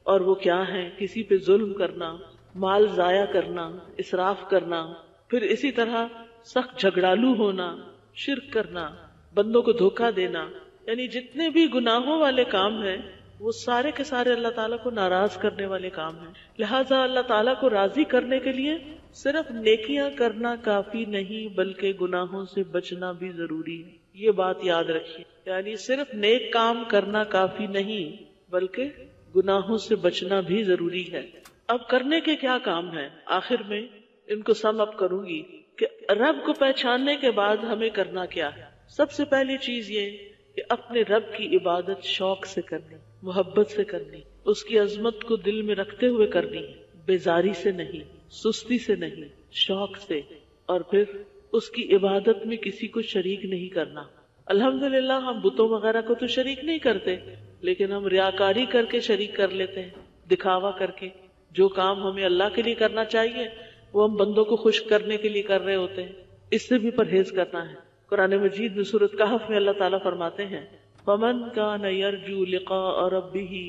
اور وہ کیا ہیں؟ کسی پہ ظلم کرنا، مال ضائع کرنا، اسراف کرنا، پھر اسی طرح سخت جھگڑالو ہونا، شرک کرنا، بندوں کو دھوکہ دینا، یعنی جتنے بھی گناہوں والے کام ہیں وہ سارے کے سارے اللہ تعالیٰ کو ناراض کرنے والے کام ہیں۔ لہٰذا اللہ تعالیٰ کو راضی کرنے کے لیے صرف نیکیاں کرنا کافی نہیں بلکہ گناہوں سے بچنا بھی ضروری ہے، یہ بات یاد رکھیے، یعنی صرف نیک کام کرنا کافی نہیں بلکہ گناہوں سے بچنا بھی ضروری ہے۔ اب کرنے کے کیا کام ہیں؟ آخر میں ان کو سم اپ کروں گی کہ رب کو پہچاننے کے بعد ہمیں کرنا کیا ہے۔ سب سے پہلی چیز یہ کہ اپنے رب کی عبادت شوق سے کرنی، محبت سے کرنی، اس کی عظمت کو دل میں رکھتے ہوئے کرنی، بیزاری سے نہیں، سستی سے نہیں، شوق سے، اور پھر اس کی عبادت میں کسی کو شریک نہیں کرنا۔ الحمدللہ ہم بتوں وغیرہ کو تو شریک نہیں کرتے، لیکن ہم ریاکاری کر کے شریک کر لیتے ہیں، دکھاوا کر کے۔ جو کام ہمیں اللہ کے لیے کرنا چاہیے وہ ہم بندوں کو خوش کرنے کے لیے کر رہے ہوتے ہیں، اس سے بھی پرہیز کرنا ہے۔ قرآن مجید میں سورۃ کہف میں اللہ تعالیٰ فرماتے ہیں فَمَن كَانَ يَرْجُو لِقَاءَ رَبِّهِ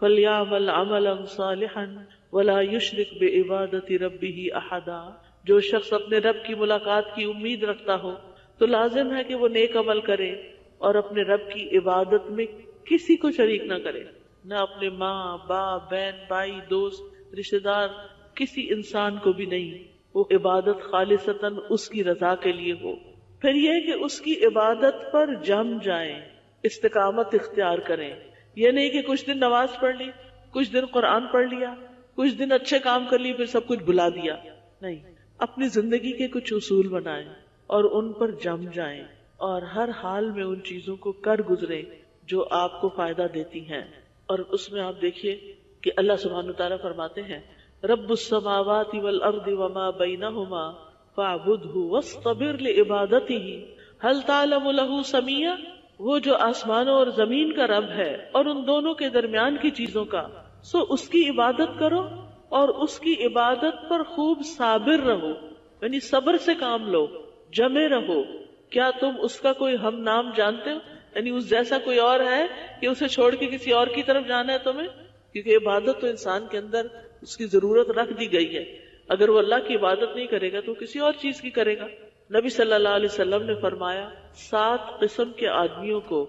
فَلْيَعْمَلْ عَمَلًا صَالِحًا وَلَا يُشْرِكْ بِعِبَادَةِ رَبِّهِ أَحَدًا، جو شخص اپنے رب کی ملاقات کی امید رکھتا ہو تو لازم ہے کہ وہ نیک عمل کرے اور اپنے رب کی عبادت میں کسی کو شریک نہ کرے، نہ اپنے ماں باپ بہن بھائی دوست رشتہ دار، کسی انسان کو بھی نہیں۔ وہ عبادت خالصتاً اس کی رضا کے لیے ہو۔ پھر یہ کہ اس کی عبادت پر جم جائیں، استقامت اختیار کریں۔ یہ نہیں کہ کچھ دن نماز پڑھ لی، کچھ دن قرآن پڑھ لیا، کچھ دن اچھے کام کر لیے پھر سب کچھ بھلا دیا، نہیں، اپنی زندگی کے کچھ اصول بنائیں اور ان پر جم جائیں اور ہر حال میں ان چیزوں کو کر گزریں جو آپ کو فائدہ دیتی ہیں۔ اور اس میں آپ دیکھیے کہ اللہ سبحانہ تعالیٰ فرماتے ہیں رب السماوات والارض وما بینہما فاعبدہ واصطبر لعبادتہ هل تعلم له سمیہ، وہ جو آسمانوں اور زمین کا رب ہے اور ان دونوں کے درمیان کی چیزوں کا، سو اس کی عبادت کرو اور اس کی عبادت پر خوب صابر رہو، یعنی صبر سے کام لو، جمے رہو۔ کیا تم اس کا کوئی ہم نام جانتے ہو؟ یعنی اس جیسا کوئی اور ہے کہ اسے چھوڑ کے کسی اور کی طرف جانا ہے تمہیں؟ کیونکہ عبادت تو انسان کے اندر اس کی ضرورت رکھ دی گئی ہے، اگر وہ اللہ کی عبادت نہیں کرے گا تو کسی اور چیز کی کرے گا۔ نبی صلی اللہ علیہ وسلم نے فرمایا 7 قسم کے آدمیوں کو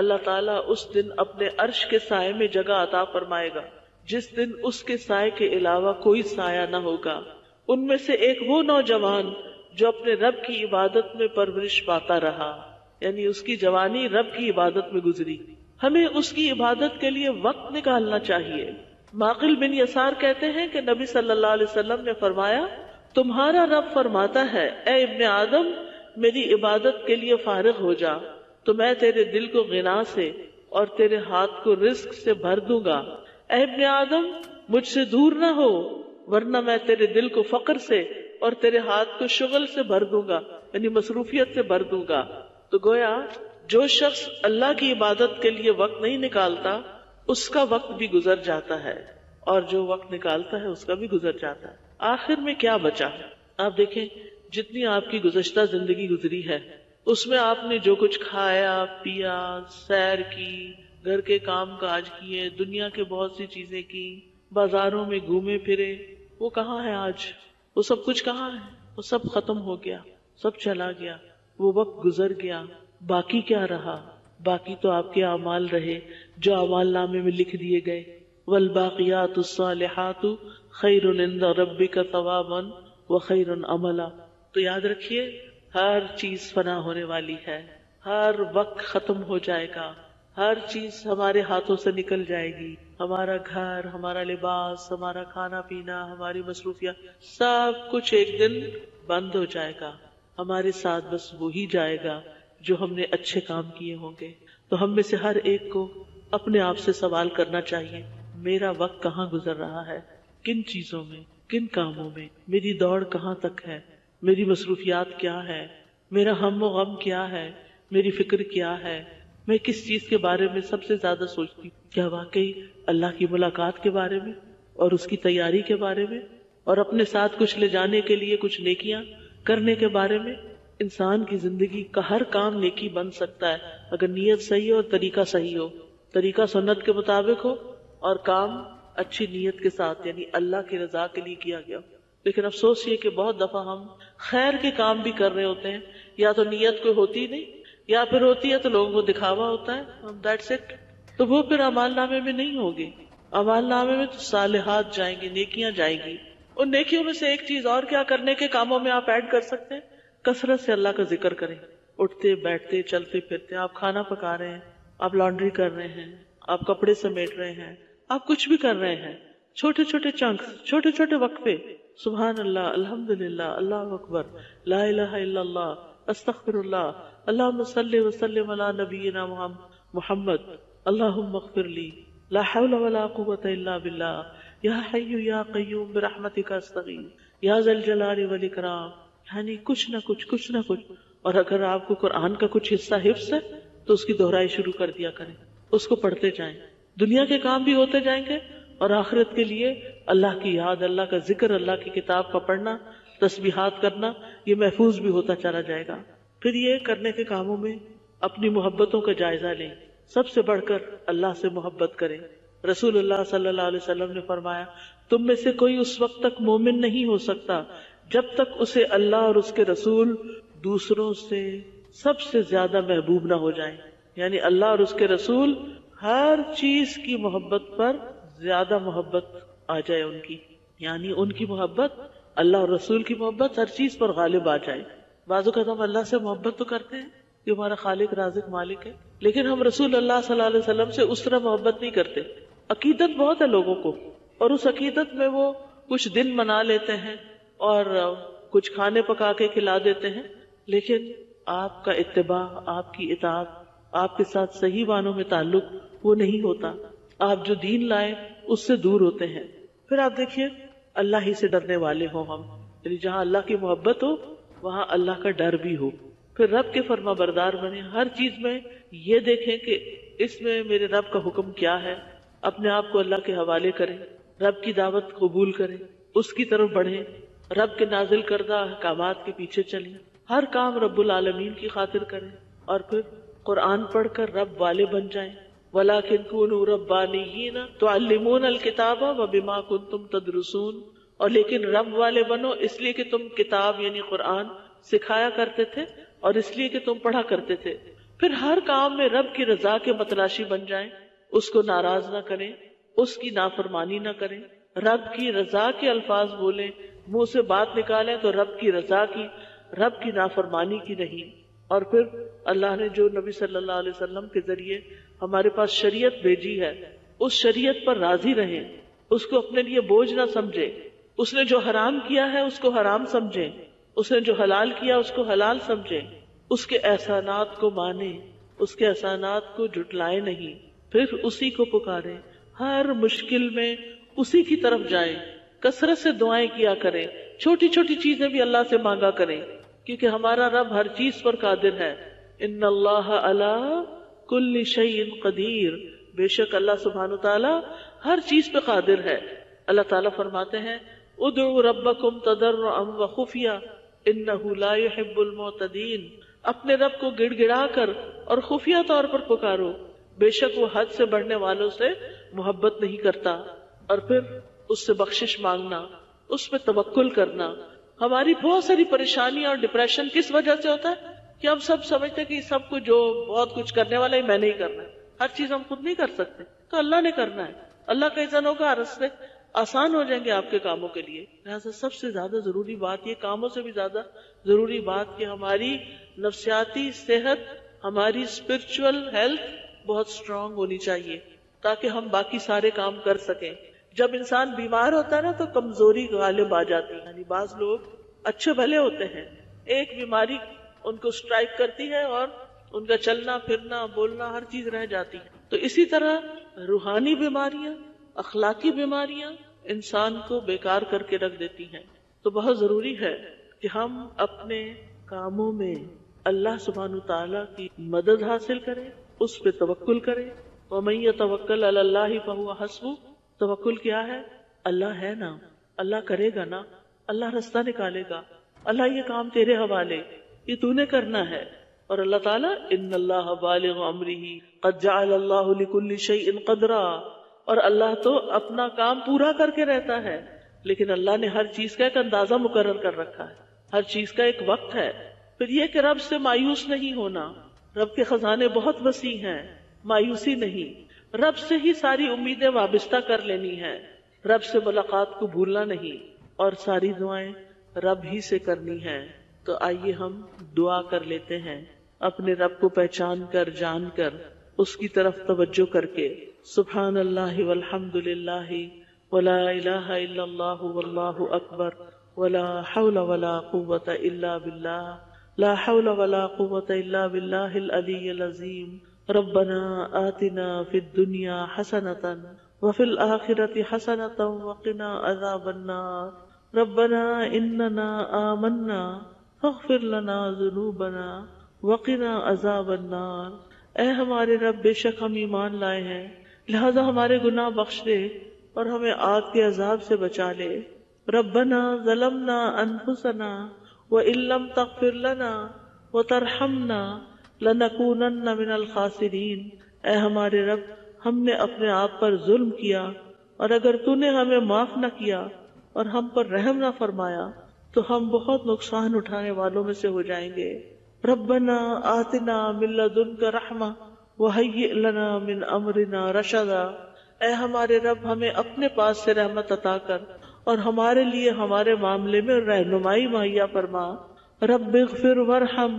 اللہ تعالیٰ اس دن اپنے عرش کے سائے میں جگہ عطا فرمائے گا جس دن اس کے سائے کے علاوہ کوئی سایہ نہ ہوگا۔ ان میں سے ایک وہ نوجوان جو اپنے رب کی عبادت میں پرورش پاتا رہا، یعنی اس کی جوانی رب کی عبادت میں گزری۔ ہمیں اس کی عبادت کے لیے وقت نکالنا چاہیے۔ معقل بن یسار کہتے ہیں کہ نبی صلی اللہ علیہ وسلم نے فرمایا تمہارا رب فرماتا ہے اے ابن آدم میری عبادت کے لیے فارغ ہو جا تو میں تیرے دل کو غنا سے اور تیرے ہاتھ کو رزق سے بھر دوں گا۔ اے ابن آدم مجھ سے دور نہ ہو ورنہ میں تیرے دل کو فقر سے اور تیرے ہاتھ کو شغل سے بھر دوں گا، یعنی مصروفیت سے بھر دوں گا۔ تو گویا جو شخص اللہ کی عبادت کے لیے وقت نہیں نکالتا اس کا وقت بھی گزر جاتا ہے، اور جو وقت نکالتا ہے اس کا بھی گزر جاتا ہے۔ آخر میں کیا بچا؟ آپ دیکھیں جتنی آپ کی گزشتہ زندگی گزری ہے اس میں آپ نے جو کچھ کھایا پیا، سیر کی، گھر کے کام کاج کیے، دنیا کے بہت سی چیزیں کی، بازاروں میں گھومے پھرے، وہ کہاں ہے آج؟ وہ سب کچھ کہاں ہے؟ وہ سب ختم ہو گیا، سب چلا گیا، وہ وقت گزر گیا۔ باقی کیا رہا؟ باقی تو آپ کے اعمال رہے جو اعمال نامے میں لکھ دیے گئے۔ والباقیات الصالحات خیر عند ربک ثوابا وخیر عملا۔ تو یاد رکھیے ہر چیز فنا ہونے والی ہے، ہر وقت ختم ہو جائے گا، ہر چیز ہمارے ہاتھوں سے نکل جائے گی، ہمارا گھر، ہمارا لباس، ہمارا کھانا پینا، ہماری مصروفیات، سب کچھ ایک دن بند ہو جائے گا۔ ہمارے ساتھ بس وہی جائے گا جو ہم نے اچھے کام کیے ہوں گے۔ تو ہم میں سے ہر ایک کو اپنے آپ سے سوال کرنا چاہیے میرا وقت کہاں گزر رہا ہے، کن چیزوں میں، کن کاموں میں، میری دوڑ کہاں تک ہے، میری مصروفیات کیا ہے، میرا ہم و غم کیا ہے، میری فکر کیا ہے، میں کس چیز کے بارے میں سب سے زیادہ سوچتی ہوں؟ کیا واقعی اللہ کی ملاقات کے بارے میں اور اس کی تیاری کے بارے میں اور اپنے ساتھ کچھ لے جانے کے لیے کچھ نیکیاں کرنے کے بارے میں؟ انسان کی زندگی کا ہر کام نیکی بن سکتا ہے اگر نیت صحیح ہو اور طریقہ صحیح ہو، طریقہ سنت کے مطابق ہو اور کام اچھی نیت کے ساتھ، یعنی اللہ کی رضا کے لیے کیا گیا۔ لیکن افسوس یہ کہ بہت دفعہ ہم خیر کے کام بھی کر رہے ہوتے ہیں، یا تو نیت کوئی ہوتی نہیں، یا پھر ہوتی ہے تو لوگوں کو دکھاوا ہوتا ہے، دیٹس اٹ، تو وہ پھر اعمال نامے میں نہیں ہوگی۔ اعمال نامے میں تو صالحات جائیں گی، نیکیاں جائیں گی۔ ان نیکیوں میں سے ایک چیز اور کیا کرنے کے کاموں میں آپ ایڈ کر سکتے ہیں؟ کثرت سے اللہ کا ذکر کریں، اٹھتے بیٹھتے چلتے پھرتے، آپ کھانا پکا رہے ہیں، آپ لانڈری کر رہے ہیں، آپ کپڑے سمیٹ رہے ہیں، آپ کچھ بھی کر رہے ہیں، چھوٹے چھوٹے چنکس، چھوٹے چھوٹے وقفے، سبحان اللہ، الحمدللہ، اللہ اکبر، لا الہ الا اللہ، استغفر اللہ، اللہم صلی وسلم علی نبینا محمد، اللہم اغفر لی، لا حول ولا قوة الا باللہ، یا حی یا قیوم برحمتک استغیث، یا ذا الجلال والاکرام، یعنی کچھ نہ کچھ۔ اور اگر آپ کو قرآن کا کچھ حصہ حفظ ہے تو اس کی دہرائی شروع کر دیا کریں، اس کو پڑھتے جائیں، دنیا کے کام بھی ہوتے جائیں گے اور آخرت کے لیے اللہ کی یاد، اللہ کا ذکر، اللہ کی کتاب کا پڑھنا، تسبیحات کرنا، یہ محفوظ بھی ہوتا چلا جائے گا۔ پھر یہ کرنے کے کاموں میں اپنی محبتوں کا جائزہ لیں، سب سے بڑھ کر اللہ سے محبت کریں۔ رسول اللہ صلی اللہ علیہ وسلم نے فرمایا تم میں سے کوئی اس وقت تک مومن نہیں ہو سکتا جب تک اسے اللہ اور اس کے رسول دوسروں سے سب سے زیادہ محبوب نہ ہو جائیں، یعنی اللہ اور اس کے رسول ہر چیز کی محبت پر زیادہ محبت آ جائے ان کی، یعنی ان کی محبت، اللہ اور رسول کی محبت ہر چیز پر غالب آ جائے۔ بعض اوقات ہم اللہ سے محبت تو کرتے ہیں کہ ہمارا خالق رازق مالک ہے، لیکن ہم رسول اللہ صلی اللہ علیہ وسلم سے اس طرح محبت نہیں کرتے۔ عقیدت بہت ہے لوگوں کو، اور اس عقیدت میں وہ کچھ دن منا لیتے ہیں اور کچھ کھانے پکا کے کھلا دیتے ہیں، لیکن آپ کا اتباع، آپ کی اطاعت، آپ کے ساتھ صحیح معنوں میں تعلق وہ نہیں ہوتا، آپ جو دین لائے اس سے دور ہوتے ہیں۔ پھر آپ دیکھیے اللہ ہی سے ڈرنے والے ہوں ہم، یعنی جہاں اللہ کی محبت ہو وہاں اللہ کا ڈر بھی ہو، پھر رب کے فرما بردار بنے، ہر چیز میں یہ دیکھیں کہ اس میں میرے رب کا حکم کیا ہے، اپنے آپ کو اللہ کے حوالے کریں، رب کی دعوت قبول کریں، اس کی طرف بڑھیں، رب کے نازل کردہ احکامات کے پیچھے چلیں، ہر کام رب العالمین کی خاطر کریں، اور پھر قرآن پڑھ کر رب والے بن جائیں۔ وَلَٰكِن كُونُوا رَبَّانِيِّينَ تُعَلِّمُونَ الْكِتَابَ وَبِمَا كُنتُمْ تَدْرُسُونَ، اور لیکن رب والے بنو اس لیے کہ تم کتاب یعنی قرآن سکھایا کرتے تھے اور اس لیے کہ تم پڑھا کرتے تھے۔ پھر ہر کام میں رب کی رضا کے متلاشی بن جائیں، اس کو ناراض نہ کریں، اس کی نافرمانی نہ کریں، رب کی رضا کے الفاظ بولیں، منہ سے بات نکالیں تو رب کی رضا کی، رب کی نافرمانی کی نہیں۔ اور پھر اللہ نے جو نبی صلی اللہ علیہ وسلم کے ذریعے ہمارے پاس شریعت بھیجی ہے اس شریعت پر راضی رہیں، اس کو اپنے لیے بوجھ نہ سمجھیں، اس نے جو حرام کیا ہے اس کو حرام سمجھیں، اس نے جو حلال کیا اس کو حلال سمجھیں، اس کے احسانات کو مانیں، اس کے احسانات کو جھٹلائیں نہیں، پھر اسی کو پکاریں، ہر مشکل میں اسی کی طرف جائیں، کثرت سے دعائیں کیا کریں، چھوٹی چھوٹی چیزیں بھی اللہ سے مانگا کریں، کیونکہ ہمارا رب ہر چیز پر قادر ہے۔ ان اللہ علی کل شیء قدیر، بے شک اللہ سبحانہ تعالی ہر چیز پہ قادر ہے۔ اللہ تعالیٰ فرماتے ہیں ادعوا ربکم تضرعا وخفیہ انہ لا يحب المعتدین، اپنے رب کو گڑ گڑا کر اور خفیہ طور پر پکارو، بے شک وہ حد سے بڑھنے والوں سے محبت نہیں کرتا۔ اور پھر اس سے بخشش مانگنا، اس پہ توکل کرنا۔ ہماری بہت ساری پریشانیاں اور ڈپریشن کس وجہ سے ہوتا ہے کہ ہم سب سمجھتے ہیں کہ سب کچھ جو بہت کچھ کرنے والا ہے میں نہیں کرنا ہے، ہر چیز ہم خود نہیں کر سکتے تو اللہ نے کرنا ہے، اللہ کا اذن ہوگا، راستے آسان ہو جائیں گے آپ کے کاموں کے لیے۔ لہٰذا سب سے زیادہ ضروری بات یہ، کاموں سے بھی زیادہ ضروری بات کہ ہماری نفسیاتی صحت، ہماری اسپرچول ہیلتھ بہت اسٹرانگ ہونی چاہیے تاکہ ہم باقی سارے کام کر سکیں۔ جب انسان بیمار ہوتا ہے نا تو کمزوری غالب آ جاتی ہے، یعنی بعض لوگ اچھے بھلے ہوتے ہیں، ایک بیماری ان کو اسٹرائک کرتی ہے اور ان کا چلنا پھرنا بولنا ہر چیز رہ جاتی ہے۔ تو اسی طرح روحانی بیماریاں، اخلاقی بیماریاں انسان کو بیکار کر کے رکھ دیتی ہیں۔ تو بہت ضروری ہے کہ ہم اپنے کاموں میں اللہ سبحانہ تعالیٰ کی مدد حاصل کریں، اس پہ توکل کریں۔ وَمَن يَتَوَكَّلْ عَلَى اللَّهِ فَهُوَ حَسْبُهُ، توکل کیا ہے؟ اللہ ہے نا، اللہ کرے گا نا، اللہ رستہ نکالے گا، اللہ یہ کام تیرے حوالے، یہ تو نے کرنا ہے۔ اور اللہ تعالیٰ ان اللہ بالغ امرہ قد جعل اللہ لکل شیء قدرا، اور اللہ تو اپنا کام پورا کر کے رہتا ہے، لیکن اللہ نے ہر چیز کا ایک اندازہ مقرر کر رکھا ہے، ہر چیز کا ایک وقت ہے۔ پھر یہ کہ رب سے مایوس نہیں ہونا، رب کے خزانے بہت وسیع ہیں، مایوسی نہیں، رب سے ہی ساری امیدیں وابستہ کر لینی ہیں، رب سے ملاقات کو بھولنا نہیں، اور ساری دعائیں رب ہی سے کرنی ہیں۔ تو آئیے ہم دعا کر لیتے ہیں، اپنے رب کو پہچان کر جان کر اس کی طرف توجہ کر کے، سبحان اللہ والحمد للہ ولا الہ الا اللہ واللہ اکبر ولا حول ولا قوة الا باللہ، لا حول ولا قوة الا باللہ العلی العظیم۔ ربنا آتنا فی الدنیا حسنۃ وفی الآخرۃ حسنۃ وقنا عذاب النار۔ ربنا اننا آمنا فاغفر لنا ذنوبنا وقنا عذاب النار۔ اے ہمارے رب، بے شک ہم ایمان لائے ہیں، لہذا ہمارے گناہ بخش دے اور ہمیں آگ کے عذاب سے بچا لے۔ ربنا ظلمنا انفسنا وان لم تغفر لنا وترحمنا لنکونن من الخاسرین۔ اے ہمارے رب، ہم نے اپنے آپ پر ظلم کیا، اور اگر تو نے ہمیں معاف نہ کیا اور ہم پر رحم نہ فرمایا تو ہم بہت نقصان اٹھانے والوں میں سے ہو جائیں گے۔ ربنا آتنا من لدنک رحمہ وہیئ لنا من امرنا رشدا۔ اے ہمارے رب، ہمیں اپنے پاس سے رحمت عطا کر اور ہمارے لیے ہمارے معاملے میں رہنمائی مہیا فرما۔ رب اغفر وارحم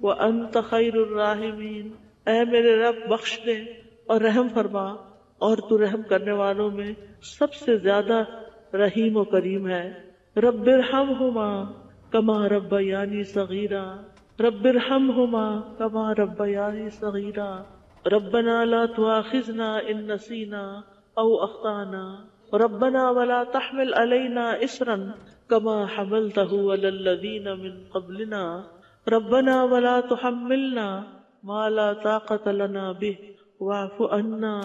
وانت خیر الراحمین۔ اے میرے رب، بخش دے اور رحم فرما، اور تو رحم کرنے والوں میں سب سے زیادہ رحیم و کریم ہے۔ رب ارحمہما کما ربیانی صغیرا، رب ارحمہما کما ربیانی صغیرا۔ ربنا لا تؤاخذنا ان نسینا او اخطانا، ربنا ولا تحمل علینا اصرا كما حملته على الذين من قبلنا ربنا ولا تحملنا ما لا طاقة لنا به واعف عنا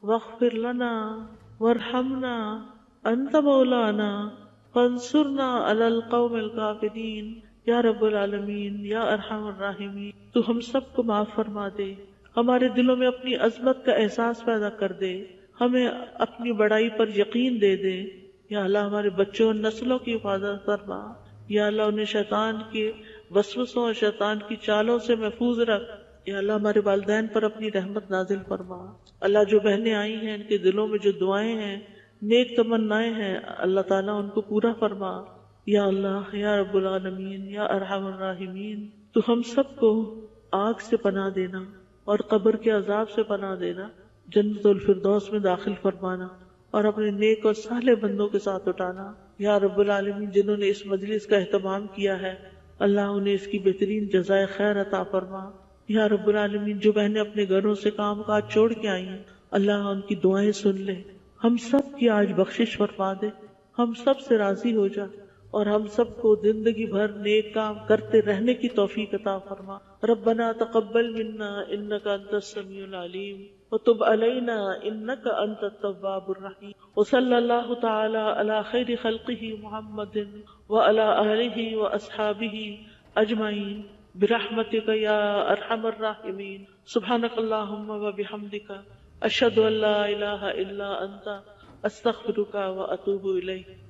واغفر لنا وارحمنا أنت مولانا فانصرنا على القوم الكافرين یا رب العالمین یا ارحم الراحمین، تو ہم سب کو معاف فرما دے، ہمارے دلوں میں اپنی عظمت کا احساس پیدا کر دے، ہمیں اپنی بڑائی پر یقین دے دے۔ یا اللہ ہمارے بچوں اور نسلوں کی حفاظت فرما، یا اللہ انہیں شیطان کے وسوسوں اور شیطان کی چالوں سے محفوظ رکھ۔ یا اللہ ہمارے والدین پر اپنی رحمت نازل فرما۔ اللہ جو بہنیں آئی ہیں ان کے دلوں میں جو دعائیں ہیں، نیک تمنائیں ہیں، اللہ تعالیٰ ان کو پورا فرما۔ یا اللہ یا رب العالمین یا ارحم الراحمین، تو ہم سب کو آگ سے پناہ دینا اور قبر کے عذاب سے پناہ دینا، جنت الفردوس میں داخل فرمانا اور اپنے نیک اور صالح بندوں کے ساتھ اٹھانا۔ یا رب العالمین جنہوں نے اس مجلس کا اہتمام کیا ہے اللہ انہیں اس کی بہترین جزائے خیر عطا فرما۔ یا رب العالمین جو بہنیں اپنے گھروں سے کام کاج چھوڑ کے آئی ہیں اللہ ان کی دعائیں سن لے، ہم سب کی آج بخشش فرما دے، ہم سب سے راضی ہو جا اور ہم سب کو زندگی بھر نیک کام کرتے رہنے کی توفیق عطا فرما۔ ربنا تقبل منا انك انت السميع العليم وتب علينا انك انت التواب الرحيم وصلى الله تعالى على خير خلقه محمد وعلى آله واصحابه اجمعين برحمتك يا ارحم الراحمين۔ سبحانك اللهم وبحمدك اشهد ان لا اله الا انت استغفرك واتوب اليك۔